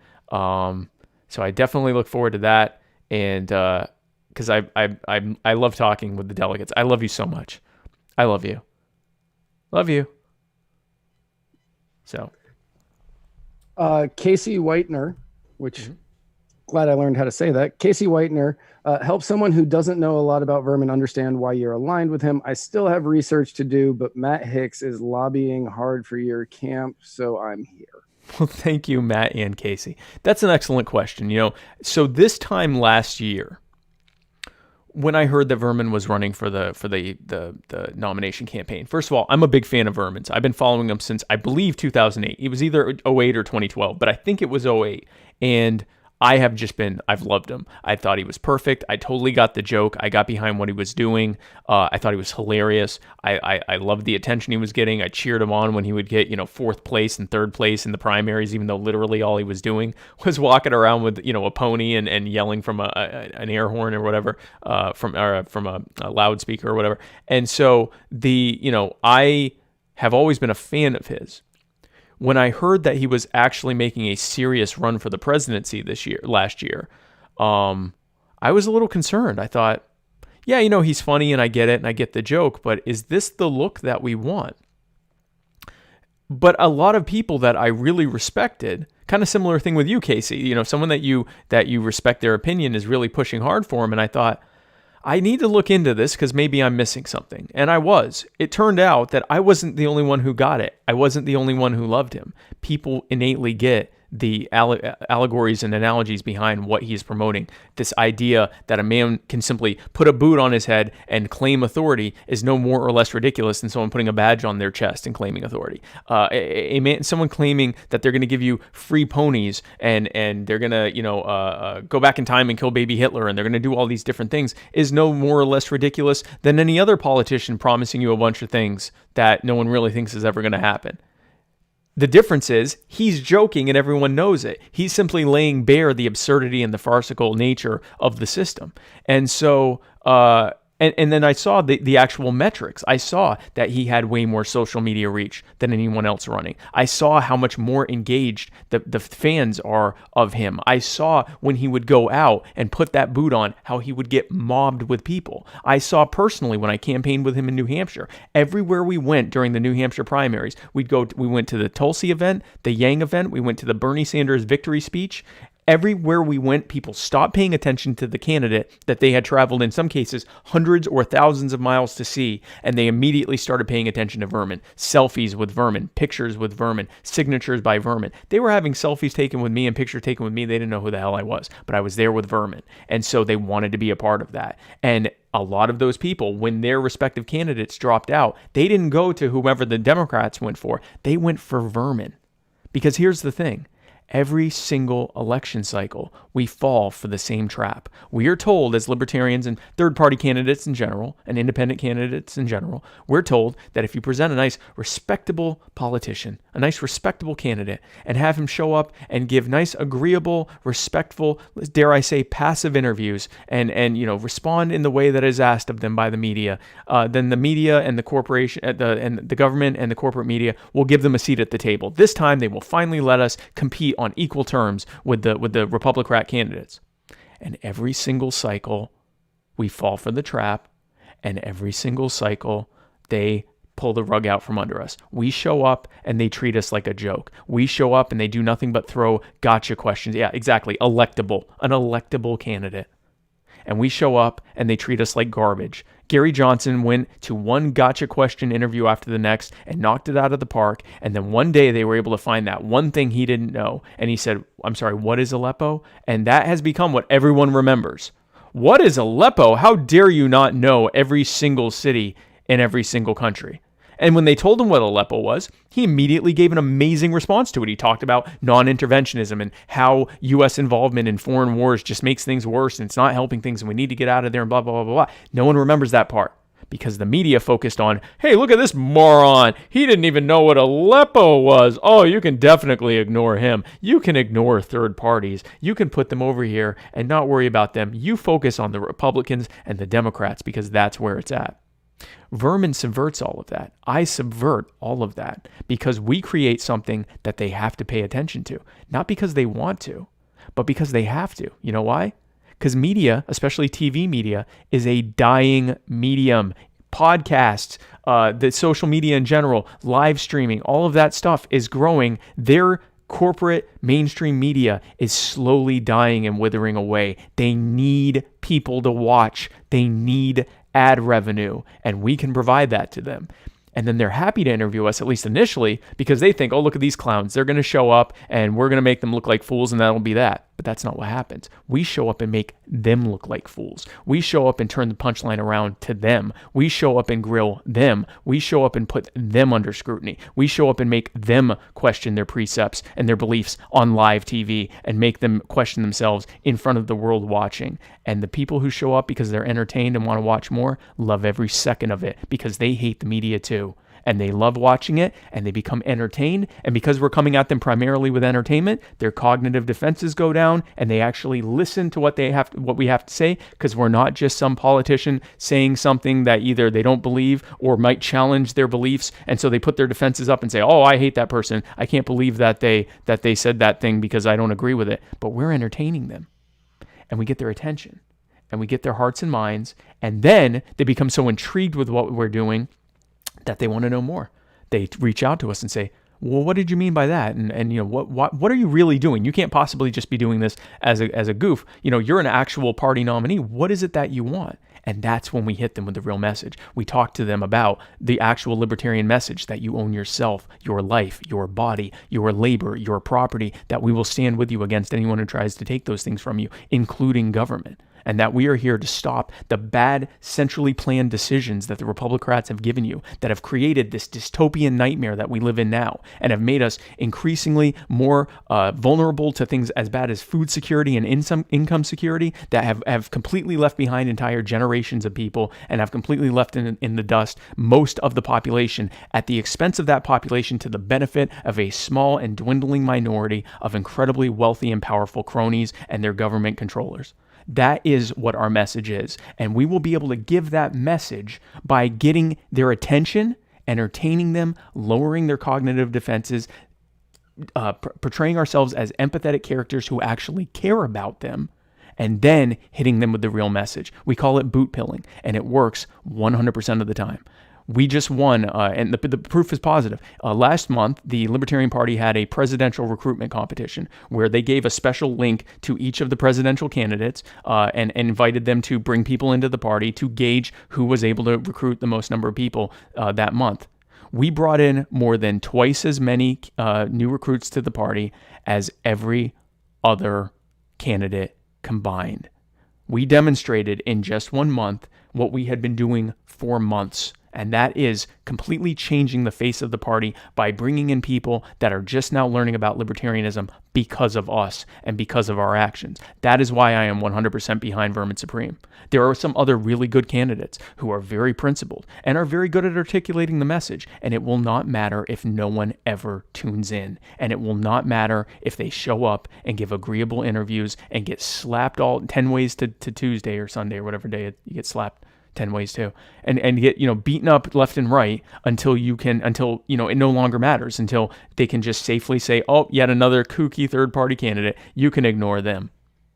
So I definitely look forward to that, and because I love talking with the delegates. I love you so much. I love you. Love you. So, Casey Whitener, which glad I learned how to say that. Casey Whitener, help someone who doesn't know a lot about Vermin understand why you're aligned with him. I still have research to do, but Matt Hicks is lobbying hard for your camp, so I'm here. well, thank you, Matt and Casey. That's an excellent question. So this time last year, when I heard that Vermin was running for the nomination campaign, first of all, I'm a big fan of Vermin's. I've been following him since, I believe, 2008. It was either 08 or 2012, but I think it was 08. And I've loved him. I thought he was perfect. I totally got the joke. I got behind what he was doing. I thought he was hilarious. I loved the attention he was getting. I cheered him on when he would get, fourth place and third place in the primaries, even though literally all he was doing was walking around with, a pony and yelling from an air horn or whatever, from a loudspeaker or whatever. And so I have always been a fan of his. When I heard that he was actually making a serious run for the presidency last year, I was a little concerned. I thought, yeah, he's funny and I get it and I get the joke, but is this the look that we want? But a lot of people that I really respected, kind of similar thing with you, Casey, someone that you respect their opinion is really pushing hard for him. And I thought, I need to look into this because maybe I'm missing something. And I was. It turned out that I wasn't the only one who got it. I wasn't the only one who loved him. People innately get the allegories and analogies behind what he's promoting. This idea that a man can simply put a boot on his head and claim authority is no more or less ridiculous than someone putting a badge on their chest and claiming authority. Someone claiming that they're going to give you free ponies and they're going to go back in time and kill baby Hitler and they're going to do all these different things is no more or less ridiculous than any other politician promising you a bunch of things that no one really thinks is ever going to happen. The difference is he's joking and everyone knows it. He's simply laying bare the absurdity and the farcical nature of the system. And so, and then I saw the actual metrics. I saw that he had way more social media reach than anyone else running. I saw how much more engaged the fans are of him. I saw when he would go out and put that boot on, how he would get mobbed with people. I saw personally when I campaigned with him in New Hampshire, everywhere we went during the New Hampshire primaries, we went to the Tulsi event, the Yang event, we went to the Bernie Sanders victory speech. Everywhere we went, people stopped paying attention to the candidate that they had traveled, in some cases, hundreds or thousands of miles to see, and they immediately started paying attention to Vermin. Selfies with Vermin, pictures with Vermin, signatures by Vermin. They were having selfies taken with me and pictures taken with me. They didn't know who the hell I was, but I was there with Vermin, and so they wanted to be a part of that. And a lot of those people, when their respective candidates dropped out, they didn't go to whomever the Democrats went for. They went for Vermin. Because here's the thing. Every single election cycle, we fall for the same trap. We are told, as libertarians and third-party candidates in general, and independent candidates in general, we're told that if you present a nice, respectable politician, a nice, respectable candidate, and have him show up and give nice, agreeable, respectful, dare I say, passive interviews, and respond in the way that is asked of them by the media, then the media and the corporation, and the government and the corporate media will give them a seat at the table. This time, they will finally let us compete on equal terms with the Republican candidates. And every single cycle, we fall for the trap, and every single cycle, they pull the rug out from under us. We show up, and they treat us like a joke. We show up, and they do nothing but throw gotcha questions. Yeah, exactly. An electable candidate. And we show up, and they treat us like garbage. Gary Johnson went to one gotcha question interview after the next and knocked it out of the park. And then one day they were able to find that one thing he didn't know. And he said, I'm sorry, what is Aleppo? And that has become what everyone remembers. What is Aleppo? How dare you not know every single city in every single country? And when they told him what Aleppo was, he immediately gave an amazing response to it. He talked about non-interventionism and how U.S. involvement in foreign wars just makes things worse and it's not helping things and we need to get out of there and blah, blah, blah, blah, blah. No one remembers that part because the media focused on, hey, look at this moron. He didn't even know what Aleppo was. Oh, you can definitely ignore him. You can ignore third parties. You can put them over here and not worry about them. You focus on the Republicans and the Democrats because that's where it's at. Vermin subverts all of that. I subvert all of that because we create something that they have to pay attention to. Not because they want to, but because they have to. You know why? Because media, especially TV media, is a dying medium. podcasts, the social media in general, live streaming, all of that stuff is growing. Their corporate mainstream media is slowly dying and withering away. They need people to watch. They need ad revenue, and we can provide that to them. And then they're happy to interview us, at least initially, because they think, oh, look at these clowns. They're going to show up and we're going to make them look like fools, and that'll be that. But that's not what happens. We show up and make them look like fools. We show up and turn the punchline around to them. We show up and grill them. We show up and put them under scrutiny. We show up and make them question their precepts and their beliefs on live TV and make them question themselves in front of the world watching. And the people who show up because they're entertained and want to watch more love every second of it because they hate the media too. And they love watching it, and they become entertained. And because we're coming at them primarily with entertainment, their cognitive defenses go down, and they actually listen to what we have to say, because we're not just some politician saying something that either they don't believe or might challenge their beliefs, and so they put their defenses up and say, "Oh, I hate that person. I can't believe that they said that thing because I don't agree with it." But we're entertaining them, and we get their attention, and we get their hearts and minds, and then they become so intrigued with what we're doing that they want to know more. They reach out to us and say, well, what did you mean by that? And you know, what are you really doing? You can't possibly just be doing this as a goof. You know, you're an actual party nominee. What is it that you want? And that's when we hit them with the real message. We talk to them about the actual libertarian message, that you own yourself, your life, your body, your labor, your property, that we will stand with you against anyone who tries to take those things from you, including government. And that we are here to stop the bad, centrally planned decisions that the Republicrats have given you, that have created this dystopian nightmare that we live in now, and have made us increasingly more vulnerable to things as bad as food security and income security, that have completely left behind entire generations of people, and have completely left in the dust most of the population, at the expense of that population, to the benefit of a small and dwindling minority of incredibly wealthy and powerful cronies and their government controllers. That is what our message is. And we will be able to give that message by getting their attention, entertaining them, lowering their cognitive defenses, portraying ourselves as empathetic characters who actually care about them, and then hitting them with the real message. We call it boot pilling, and it works 100% of the time. We just won, and the proof is positive. Last month, the Libertarian Party had a presidential recruitment competition where they gave a special link to each of the presidential candidates and invited them to bring people into the party to gauge who was able to recruit the most number of people that month. We brought in more than twice as many new recruits to the party as every other candidate combined. We demonstrated in just 1 month what we had been doing for months. And that is completely changing the face of the party by bringing in people that are just now learning about libertarianism because of us and because of our actions. That is why I am 100% behind Vermin Supreme. There are some other really good candidates who are very principled and are very good at articulating the message. And it will not matter if no one ever tunes in. And it will not matter if they show up and give agreeable interviews and get slapped all 10 ways to Tuesday or Sunday or whatever day you get slapped. 10 ways too, and get, you know, beaten up left and right until you know, it no longer matters, until they can just safely say, oh, yet another kooky third party candidate, you can ignore them.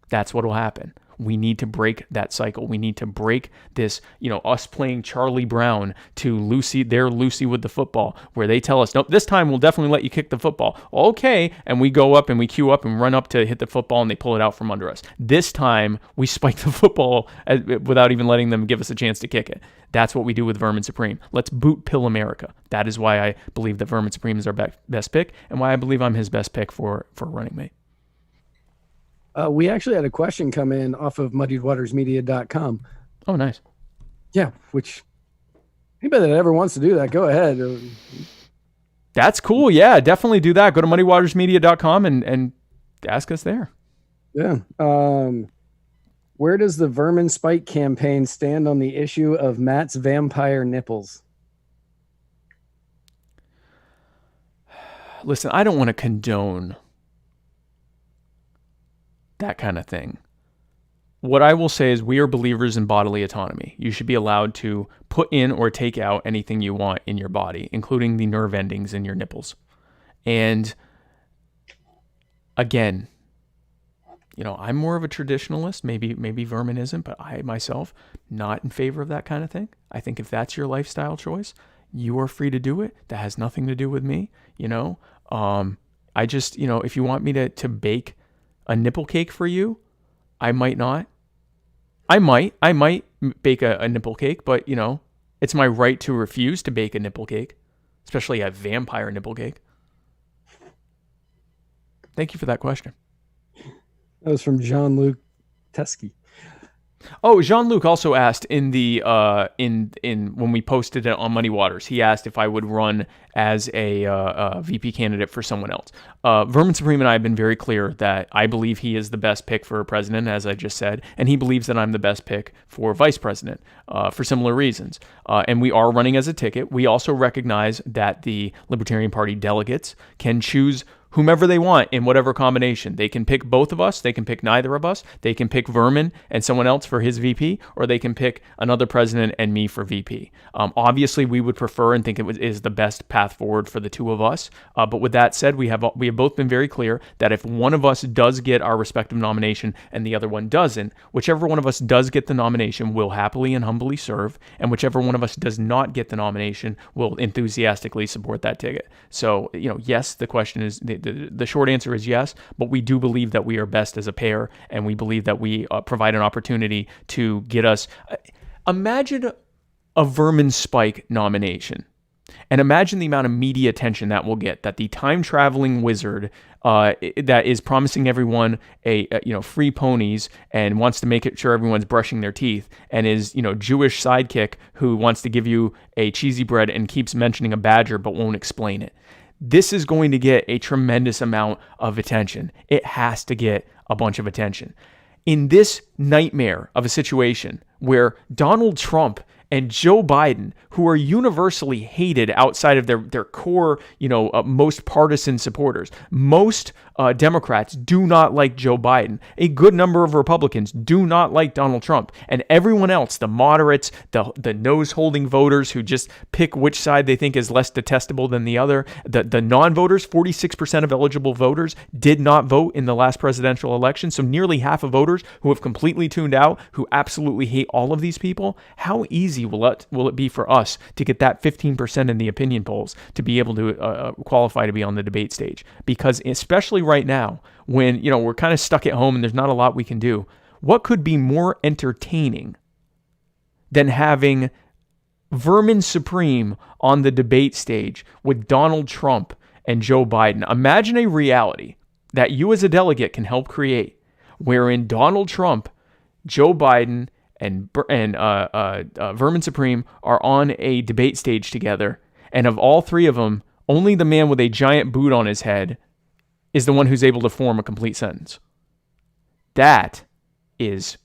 That's what will happen. We need to break that cycle. We need to break this, you know, us playing Charlie Brown to Lucy with the football, where they tell us, nope, this time we'll definitely let you kick the football. Okay. And we go up and we queue up and run up to hit the football and they pull it out from under us. This time we spike the football without even letting them give us a chance to kick it. That's what we do with Vermin Supreme. Let's boot pill America. That is why I believe that Vermin Supreme is our best pick, and why I believe I'm his best pick for running mate. We actually had a question come in off of muddiedwatersmedia.com. Oh, nice. Yeah, which anybody that ever wants to do that, go ahead. That's cool. Yeah, definitely do that. Go to muddywatersmedia.com and ask us there. Yeah. Where does the Vermin Spike campaign stand on the issue of Matt's vampire nipples? Listen, I don't want to condone that kind of thing. What I will say is we are believers in bodily autonomy. You should be allowed to put in or take out anything you want in your body, including the nerve endings in your nipples. And again, I'm more of a traditionalist. Maybe Vermin isn't, but I myself not in favor of that kind of thing. I think if that's your lifestyle choice, you are free to do it. That has nothing to do with me. I just, if you want me to bake a nipple cake for you, I might not. I might bake a nipple cake, but it's my right to refuse to bake a nipple cake, especially a vampire nipple cake. Thank you for that question. That was from Jean-Luc Teskey. Oh, Jean-Luc also asked in the in when we posted it on Muddy Waters, he asked if I would run as a VP candidate for someone else. Vermin Supreme and I have been very clear that I believe he is the best pick for president, as I just said, and he believes that I'm the best pick for vice president for similar reasons. And we are running as a ticket. We also recognize that the Libertarian Party delegates can choose whomever they want in whatever combination. They can pick both of us. They can pick neither of us. They can pick Vermin and someone else for his VP, or they can pick another president and me for VP. Obviously, we would prefer and think is the best path forward for the two of us. But with that said, we have both been very clear that if one of us does get our respective nomination and the other one doesn't, whichever one of us does get the nomination will happily and humbly serve, and whichever one of us does not get the nomination will enthusiastically support that ticket. So, yes, the question is, the short answer is yes, but we do believe that we are best as a pair, and we believe that we provide an opportunity to get us. Imagine a Vermin Spike nomination, and imagine the amount of media attention that will get. That the time-traveling wizard that is promising everyone a free ponies and wants to make it sure everyone's brushing their teeth, and is Jewish sidekick who wants to give you a cheesy bread and keeps mentioning a badger but won't explain it. This is going to get a tremendous amount of attention. It has to get a bunch of attention. In this nightmare of a situation where Donald Trump and Joe Biden, who are universally hated outside of their core, most partisan supporters. Most Democrats do not like Joe Biden. A good number of Republicans do not like Donald Trump. And everyone else, the moderates, the nose-holding voters who just pick which side they think is less detestable than the other, the non-voters, 46% of eligible voters did not vote in the last presidential election. So nearly half of voters who have completely tuned out, who absolutely hate all of these people. How easy will it be for us to get that 15% in the opinion polls to be able to qualify to be on the debate stage? Because especially right now, when we're kind of stuck at home and there's not a lot we can do, what could be more entertaining than having Vermin Supreme on the debate stage with Donald Trump and Joe Biden? Imagine a reality that you as a delegate can help create, wherein Donald Trump, Joe Biden, and Vermin Supreme are on a debate stage together, and of all three of them, only the man with a giant boot on his head is the one who's able to form a complete sentence. That is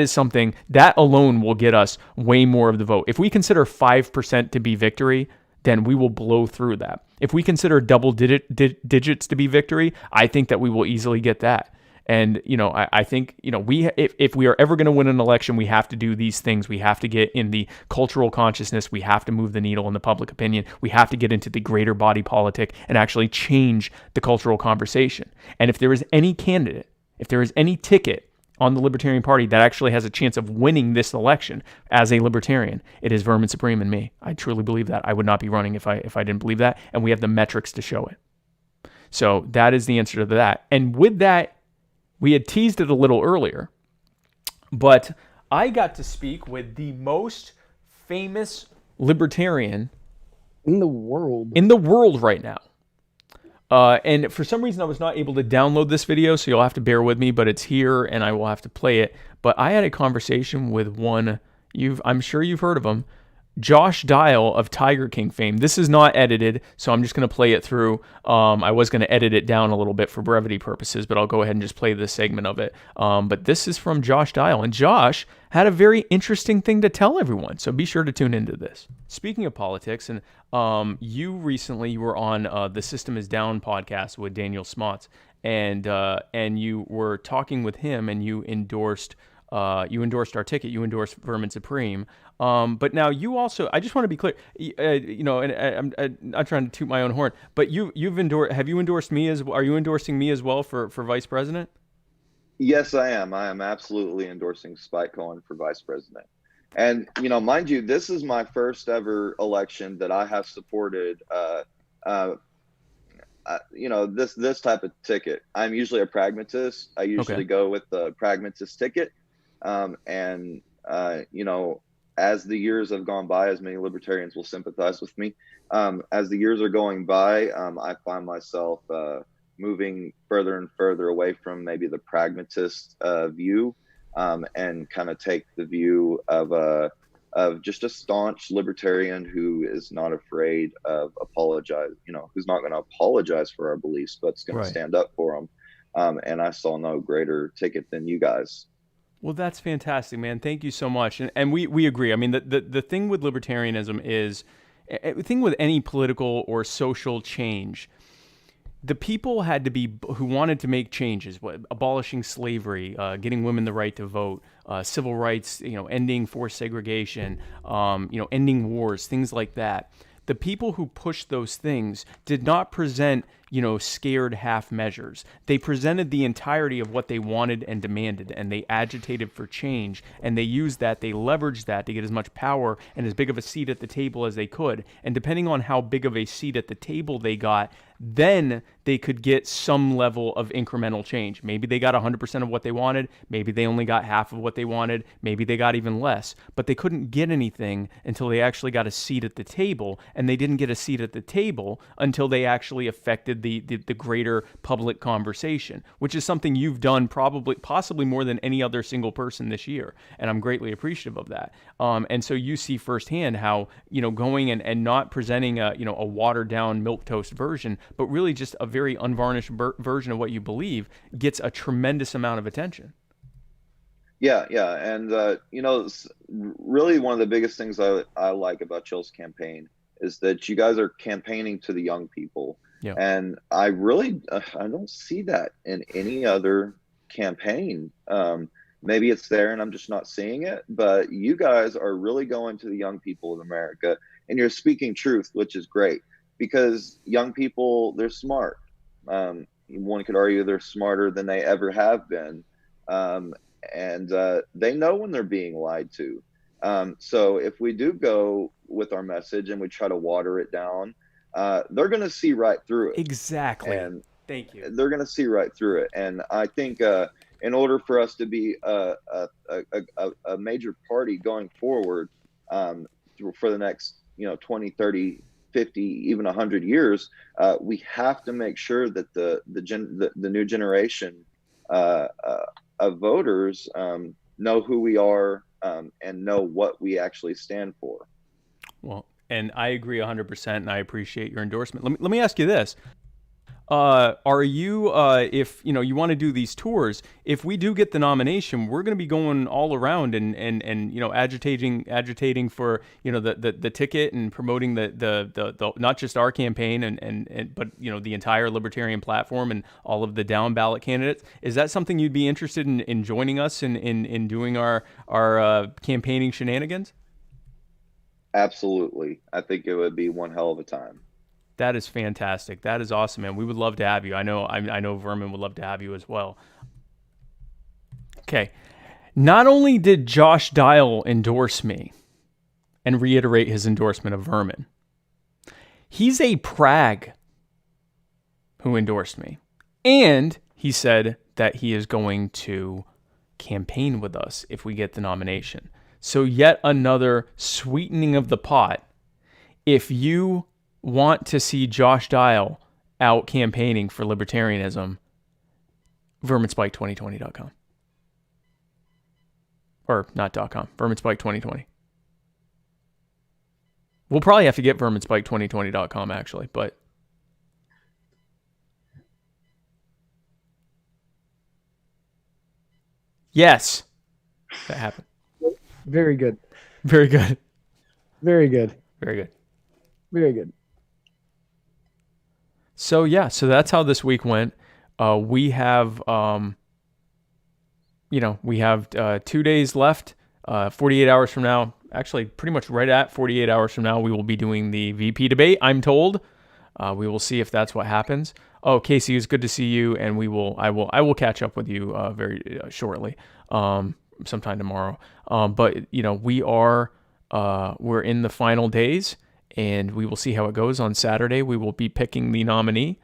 something that alone will get us way more of the vote. If we consider 5% to be victory, then we will blow through that. If we consider double digits to be victory, I think that we will easily get that. And, I think, if we are ever going to win an election, we have to do these things. We have to get in the cultural consciousness. We have to move the needle in the public opinion. We have to get into the greater body politic and actually change the cultural conversation. And if there is any candidate, if there is any ticket on the Libertarian Party that actually has a chance of winning this election as a Libertarian, it is Vermin Supreme and me. I truly believe that. I would not be running if I didn't believe that. And we have the metrics to show it. So that is the answer to that. And with that, we had teased it a little earlier, but I got to speak with the most famous libertarian in the world right now. And for some reason, I was not able to download this video, so you'll have to bear with me, but it's here and I will have to play it. But I had a conversation with one, I'm sure you've heard of him, Josh Dial of Tiger King fame. This is not edited, so I'm just going to play it through. I was going to edit it down a little bit for brevity purposes, but I'll go ahead and just play this segment of it. But this is from Josh Dial, and Josh had a very interesting thing to tell everyone, so be sure to tune into this. Speaking of politics, and you recently were on the System is Down podcast with Daniel Smots, and you were talking with him, and you endorsed You endorsed our ticket. You endorsed Vermin Supreme. But now you also, I just want to be clear, and I'm not trying to toot my own horn, but you've endorsed, have you endorsed me are you endorsing me as well for vice president? Yes, I am. I am absolutely endorsing Spike Cohen for vice president. And, mind you, this is my first ever election that I have supported, this type of ticket. I'm usually a pragmatist. I usually go with the pragmatist ticket. As the years have gone by, as many libertarians will sympathize with me, as the years are going by, I find myself moving further and further away from maybe the pragmatist view, and kind of take the view of just a staunch libertarian who is not afraid of apologize, who's not going to apologize for our beliefs, but is going to stand up for them. And I saw no greater ticket than you guys. Well, that's fantastic, man. Thank you so much. And we agree. I mean, the thing with libertarianism is, the thing with any political or social change, the people had to be, who wanted to make changes, abolishing slavery, getting women the right to vote, civil rights, ending forced segregation, ending wars, things like that. The people who pushed those things did not present, scared half measures. They presented the entirety of what they wanted and demanded, and they agitated for change, and they used that, they leveraged that to get as much power and as big of a seat at the table as they could. And depending on how big of a seat at the table they got, then they could get some level of incremental change. Maybe they got 100% of what they wanted. Maybe they only got half of what they wanted. Maybe they got even less. But they couldn't get anything until they actually got a seat at the table. And they didn't get a seat at the table until they actually affected the greater public conversation, which is something you've done possibly more than any other single person this year. And I'm greatly appreciative of that. And so you see firsthand how, going and not presenting a watered down milquetoast version, but really just a very unvarnished version of what you believe gets a tremendous amount of attention. Yeah. And, really one of the biggest things I like about Chill's campaign is that you guys are campaigning to the young people. Yeah. And I don't see that in any other campaign. Maybe it's there and I'm just not seeing it, but you guys are really going to the young people of America, and you're speaking truth, which is great, because young people, they're smart. One could argue they're smarter than they ever have been. And they know when they're being lied to. So if we do go with our message and we try to water it down, they're going to see right through it. Exactly. And thank you. They're going to see right through it. And I think in order for us to be a major party going forward for the next 20, 30, 50, even 100 years, we have to make sure that the new generation of voters know who we are and know what we actually stand for. Well, and I agree 100%, and I appreciate your endorsement. Let me ask you this. Are you, if you want to do these tours, if we do get the nomination, we're going to be going all around and agitating for the ticket and promoting the not just our campaign but the entire libertarian platform and all of the down ballot candidates. Is that something you'd be interested in joining us in doing our campaigning shenanigans? Absolutely. I think it would be one hell of a time. That is fantastic. That is awesome, man. We would love to have you. I know Vermin would love to have you as well. Okay. Not only did Josh Dial endorse me and reiterate his endorsement of Vermin, he's a prag who endorsed me. And he said that he is going to campaign with us if we get the nomination. So yet another sweetening of the pot. If you want to see Josh Dial out campaigning for libertarianism, verminspike2020.com. Or not .com, verminspike2020. We'll probably have to get verminspike2020.com actually, but yes, that happened. Very good. Very good. Very good. Very good. Very good. So that's how this week went. We have we have 2 days left. 48 hours from now, actually pretty much right at 48 hours from now, we will be doing the VP debate, I'm told. We will see if that's what happens. Oh, Casey, it's good to see you, and I will catch up with you very shortly, sometime tomorrow. But we're in the final days, and we will see how it goes. On Saturday, we will be picking the nominee.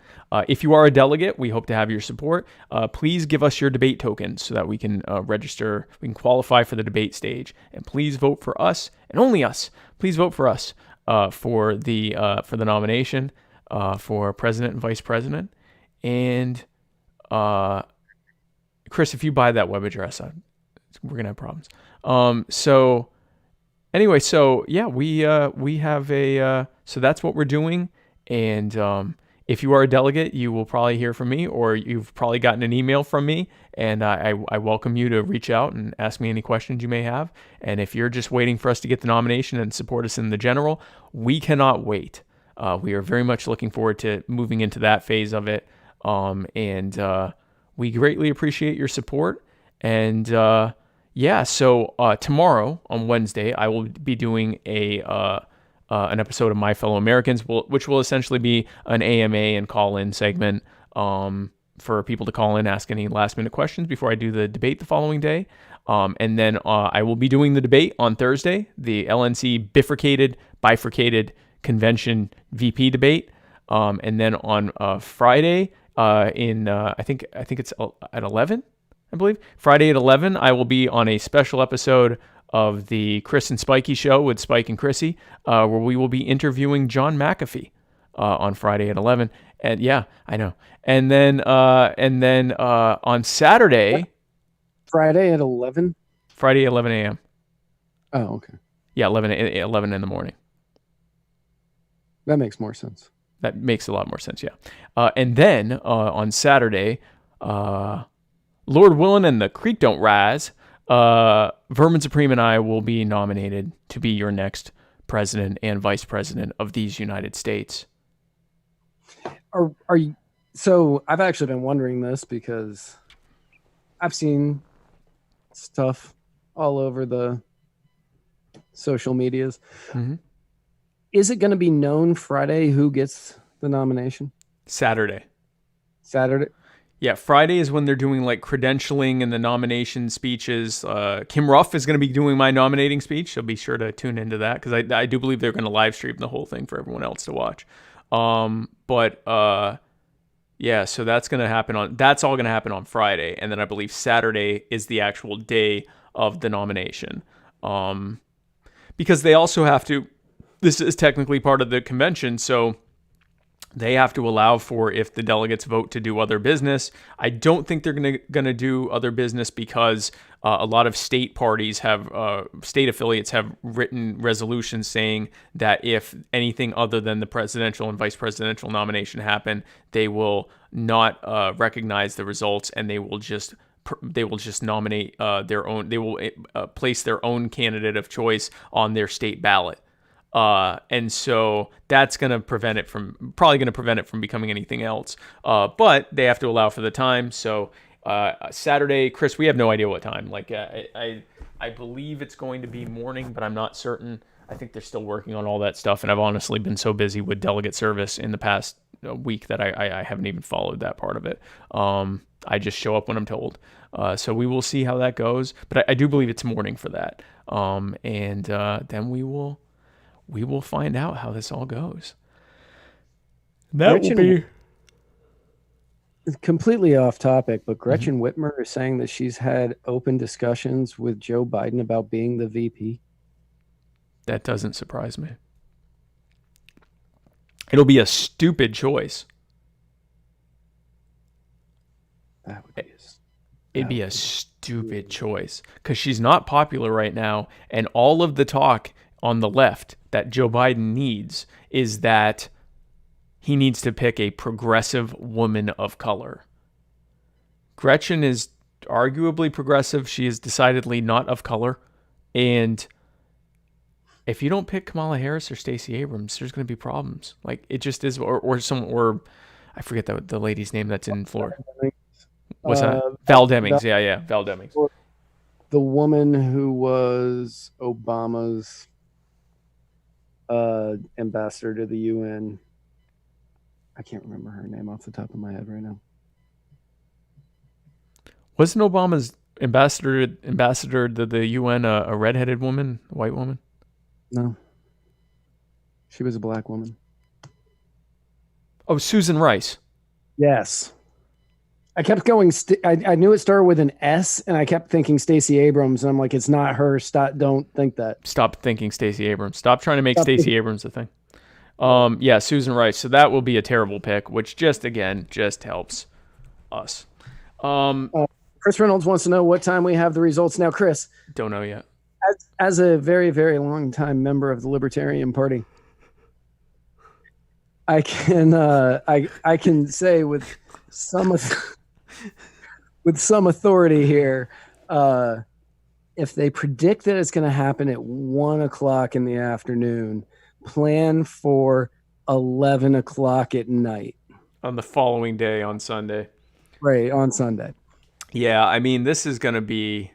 If you are a delegate, we hope to have your support. Please give us your debate token so that we can register, we can qualify for the debate stage. And please vote for us, and only us. Please vote for us for the nomination for president and vice president. And Chris, if you buy that web address, we're gonna have problems. Anyway, so yeah, we have so that's what we're doing. And if you are a delegate, you will probably hear from me, or you've probably gotten an email from me, and I welcome you to reach out and ask me any questions you may have. And if you're just waiting for us to get the nomination and support us in the general, we cannot wait. We are very much looking forward to moving into that phase of it. And we greatly appreciate your support. And so tomorrow on Wednesday, I will be doing an episode of My Fellow Americans, which will essentially be an AMA and call-in segment for people to call in, ask any last-minute questions before I do the debate the following day. And then I will be doing the debate on Thursday, the LNC bifurcated convention VP debate. And then on Friday, I think it's at 11, I believe. Friday at 11, I will be on a special episode of the Chris and Spikey show with Spike and Chrissy, where we will be interviewing John McAfee on Friday at 11. And yeah, I know. And then on Saturday, Friday at 11. Friday at 11 a.m. Oh, okay. Yeah, 11 in the morning. That makes more sense. That makes a lot more sense, yeah. And then on Saturday, Lord willing and the creek don't rise, Vermin Supreme and I will be nominated to be your next president and vice president of these United States. Are you? So I've actually been wondering this because I've seen stuff all over the social medias. Mm-hmm. Is it going to be known Friday who gets the nomination? Saturday. Yeah, Friday is when they're doing like credentialing and the nomination speeches. Kim Ruff is going to be doing my nominating speech, so be sure to tune into that, because I do believe they're going to live stream the whole thing for everyone else to watch. Yeah, so that's all going to happen on Friday, and then I believe Saturday is the actual day of the nomination. Because they also have to. This is technically part of the convention, so they have to allow for if the delegates vote to do other business. I don't think they're going to do other business because a lot of state parties state affiliates have written resolutions saying that if anything other than the presidential and vice presidential nomination happen, they will not recognize the results, and they will just nominate their own. They will place their own candidate of choice on their state ballot. And so that's probably going to prevent it from becoming anything else. But they have to allow for the time. So, Saturday, Chris, we have no idea what time. Like, I believe it's going to be morning, but I'm not certain. I think they're still working on all that stuff. And I've honestly been so busy with delegate service in the past week that I haven't even followed that part of it. I just show up when I'm told. So we will see how that goes. But I do believe it's morning for that. And then we will find out how this all goes. That will be completely off topic, but Gretchen Whitmer is saying that she's had open discussions with Joe Biden about being the VP. That doesn't surprise me. It'll be a stupid choice. It'd be a stupid choice because she's not popular right now, and all of the talk on the left that Joe Biden needs is that he needs to pick a progressive woman of color. Gretchen is arguably progressive. She is decidedly not of color. And if you don't pick Kamala Harris or Stacey Abrams, there's going to be problems. Like, it just is. Or I forget the lady's name that's in Florida. What's that? Val Demings. Yeah. Val Demings. The woman who was Obama's ambassador to the UN. I can't remember her name off the top of my head right now. Wasn't Obama's ambassador to the UN a redheaded woman, a white woman? No. She was a black woman. Oh, Susan Rice. Yes. I kept going. I knew it started with an S, and I kept thinking Stacey Abrams, and I'm like, it's not her. Stop! Don't think that. Stop thinking Stacey Abrams. Stop trying to make Stacey Abrams a thing. Yeah, Susan Rice. So that will be a terrible pick, which just helps us. Chris Reynolds wants to know what time we have the results now. Chris, don't know yet. As a very, very long time member of the Libertarian Party, I can say with some authority here, if they predict that it's going to happen at 1:00 in the afternoon, plan for 11:00 at night on the following day, on Sunday. Right, on Sunday. Yeah, I mean, this is going to be.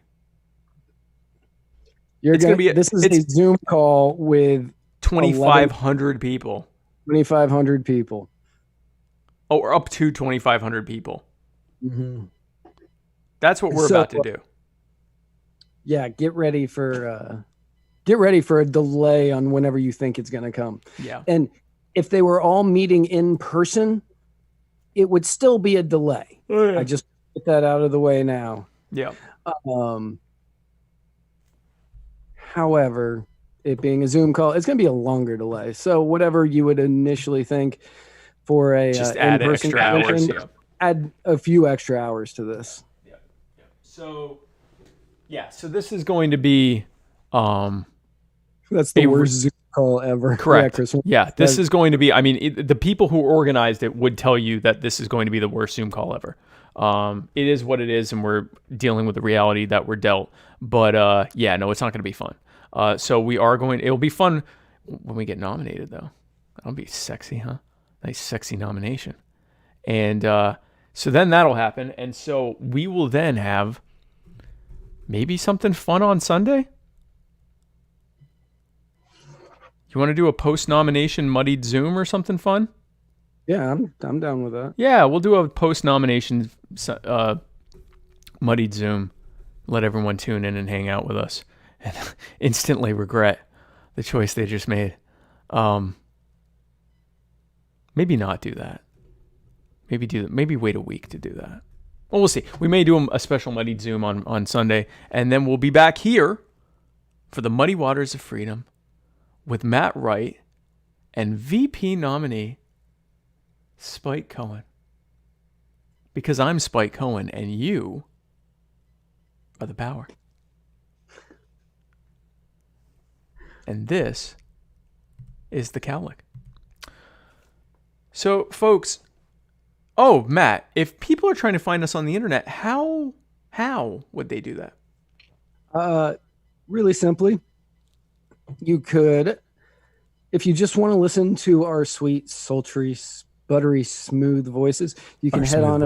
This is a Zoom call with 2,500 people. 2,500 people. Oh, or up to 2,500 people. Mm-hmm. That's what we're about to do. Yeah, get ready for a delay on whenever you think it's going to come. Yeah. And if they were all meeting in person, it would still be a delay. Oh, yeah. I just put that out of the way now. Yeah. However, it being a Zoom call, it's going to be a longer delay. So whatever you would initially think for a just add extra hours. Yeah. Add a few extra hours to this. Yeah. So this is going to be. That's the worst Zoom call ever. Correct. Yeah, this is going to be. I mean, the people who organized it would tell you that this is going to be the worst Zoom call ever. It is what it is, and we're dealing with the reality that we're dealt. But no, it's not going to be fun. So we are going. It'll be fun when we get nominated, though. That'll be sexy, huh? Nice, sexy nomination. And so then that'll happen, and so we will then have maybe something fun on Sunday. You want to do a post-nomination muddied Zoom or something fun? Yeah, I'm down with that. Yeah, we'll do a post-nomination muddied Zoom. Let everyone tune in and hang out with us and instantly regret the choice they just made. Maybe not do that. Maybe wait a week to do that. Well, we'll see. We may do a special muddied Zoom on Sunday, and then we'll be back here for the Muddy Waters of Freedom with Matt Wright and VP nominee Spike Cohen. Because I'm Spike Cohen and you are the power. And this is the cowlick. So, folks, Matt, if people are trying to find us on the internet, how would they do that? Really simply. You could, if you just want to listen to our sweet, sultry, buttery, smooth voices, you can head on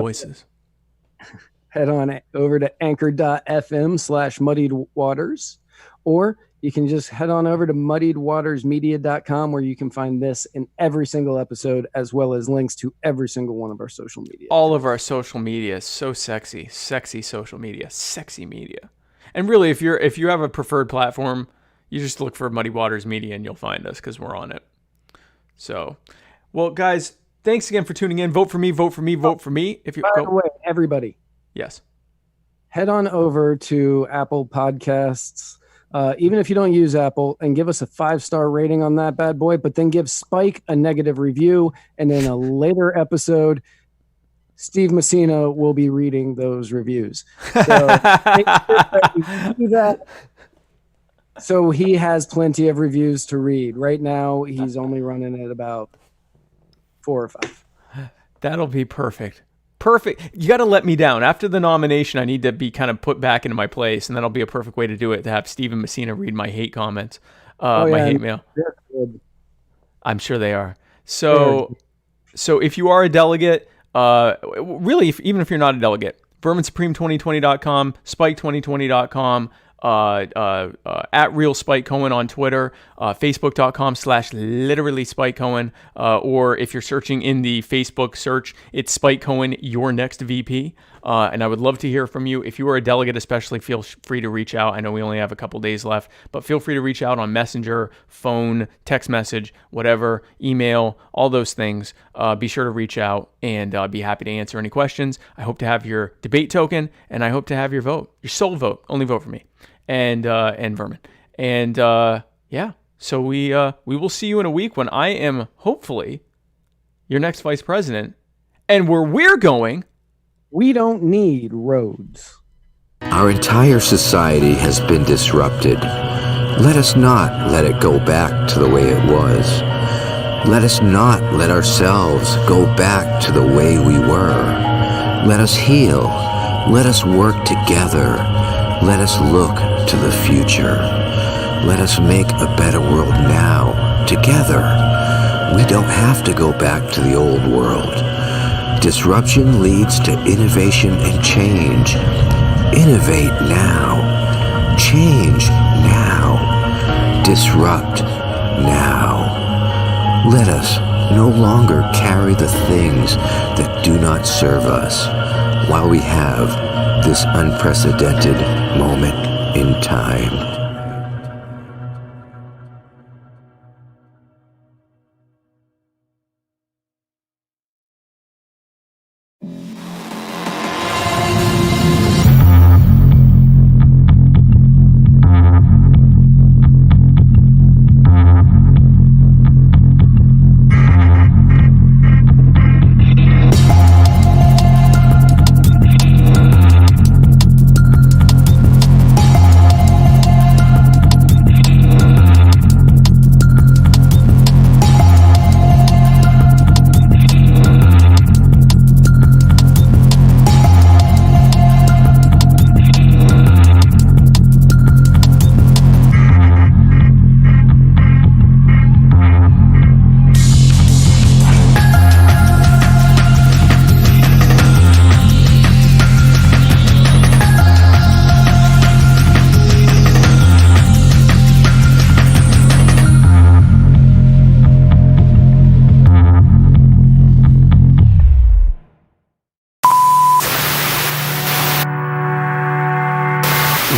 over to anchor.fm/muddiedwaters, or you can just head on over to muddiedwatersmedia.com, where you can find this in every single episode, as well as links to every single one of our social media. All of our social media is so sexy social media, sexy media. And really, if you have a preferred platform, you just look for Muddy Waters Media and you'll find us because we're on it. So, well, guys, thanks again for tuning in. Vote for me, vote for me, vote for me. If you By the way, everybody. Yes. Head on over to Apple Podcasts, even if you don't use Apple, and give us a 5-star rating on that bad boy, but then give Spike a negative review. And in a later episode, Steve Messina will be reading those reviews. So make sure that you do that. So he has plenty of reviews to read. Right now, he's only running at about 4 or 5. That'll be perfect. Perfect. You got to let me down. After the nomination, I need to be kind of put back into my place, and that'll be a perfect way to do it, to have Stephen Messina read my hate comments, my hate mail. I'm sure they are. So if you are a delegate, really, even if you're not a delegate, VerminSupreme2020.com, Spike2020.com, at Real Spike Cohen on Twitter, Facebook.com/literally Spike Cohen, or if you're searching in the Facebook search, it's Spike Cohen, your next VP. And I would love to hear from you. If you are a delegate, especially, feel free to reach out. I know we only have a couple days left, but feel free to reach out on Messenger, phone, text message, whatever, email, all those things. Be sure to reach out, and be happy to answer any questions. I hope to have your debate token, and I hope to have your vote, your sole vote. Only vote for me and Vermin. And yeah, so we will see you in a week when I am hopefully your next vice president, and where we're going, we don't need roads. Our entire society has been disrupted. Let us not let it go back to the way it was. Let us not let ourselves go back to the way we were. Let us heal. Let us work together. Let us look to the future. Let us make a better world now, together. We don't have to go back to the old world. Disruption leads to innovation and change. Innovate now. Change now. Disrupt now. Let us no longer carry the things that do not serve us while we have this unprecedented moment in time.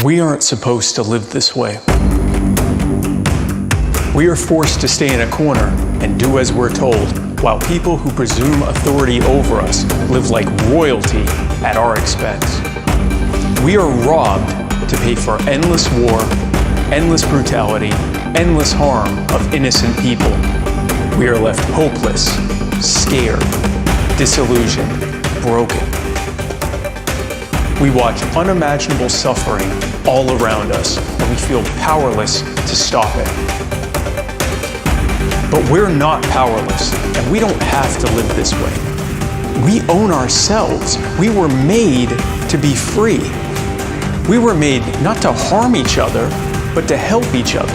We aren't supposed to live this way. We are forced to stay in a corner and do as we're told, while people who presume authority over us live like royalty at our expense. We are robbed to pay for endless war, endless brutality, endless harm of innocent people. We are left hopeless, scared, disillusioned, broken. We watch unimaginable suffering all around us, and we feel powerless to stop it. But we're not powerless, and we don't have to live this way. We own ourselves. We were made to be free. We were made not to harm each other, but to help each other.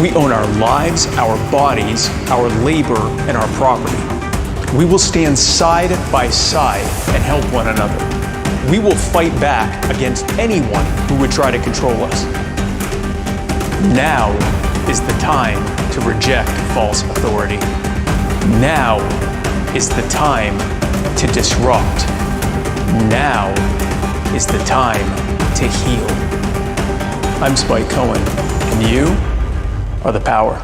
We own our lives, our bodies, our labor, and our property. We will stand side by side and help one another. We will fight back against anyone who would try to control us. Now is the time to reject false authority. Now is the time to disrupt. Now is the time to heal. I'm Spike Cohen, and you are the power.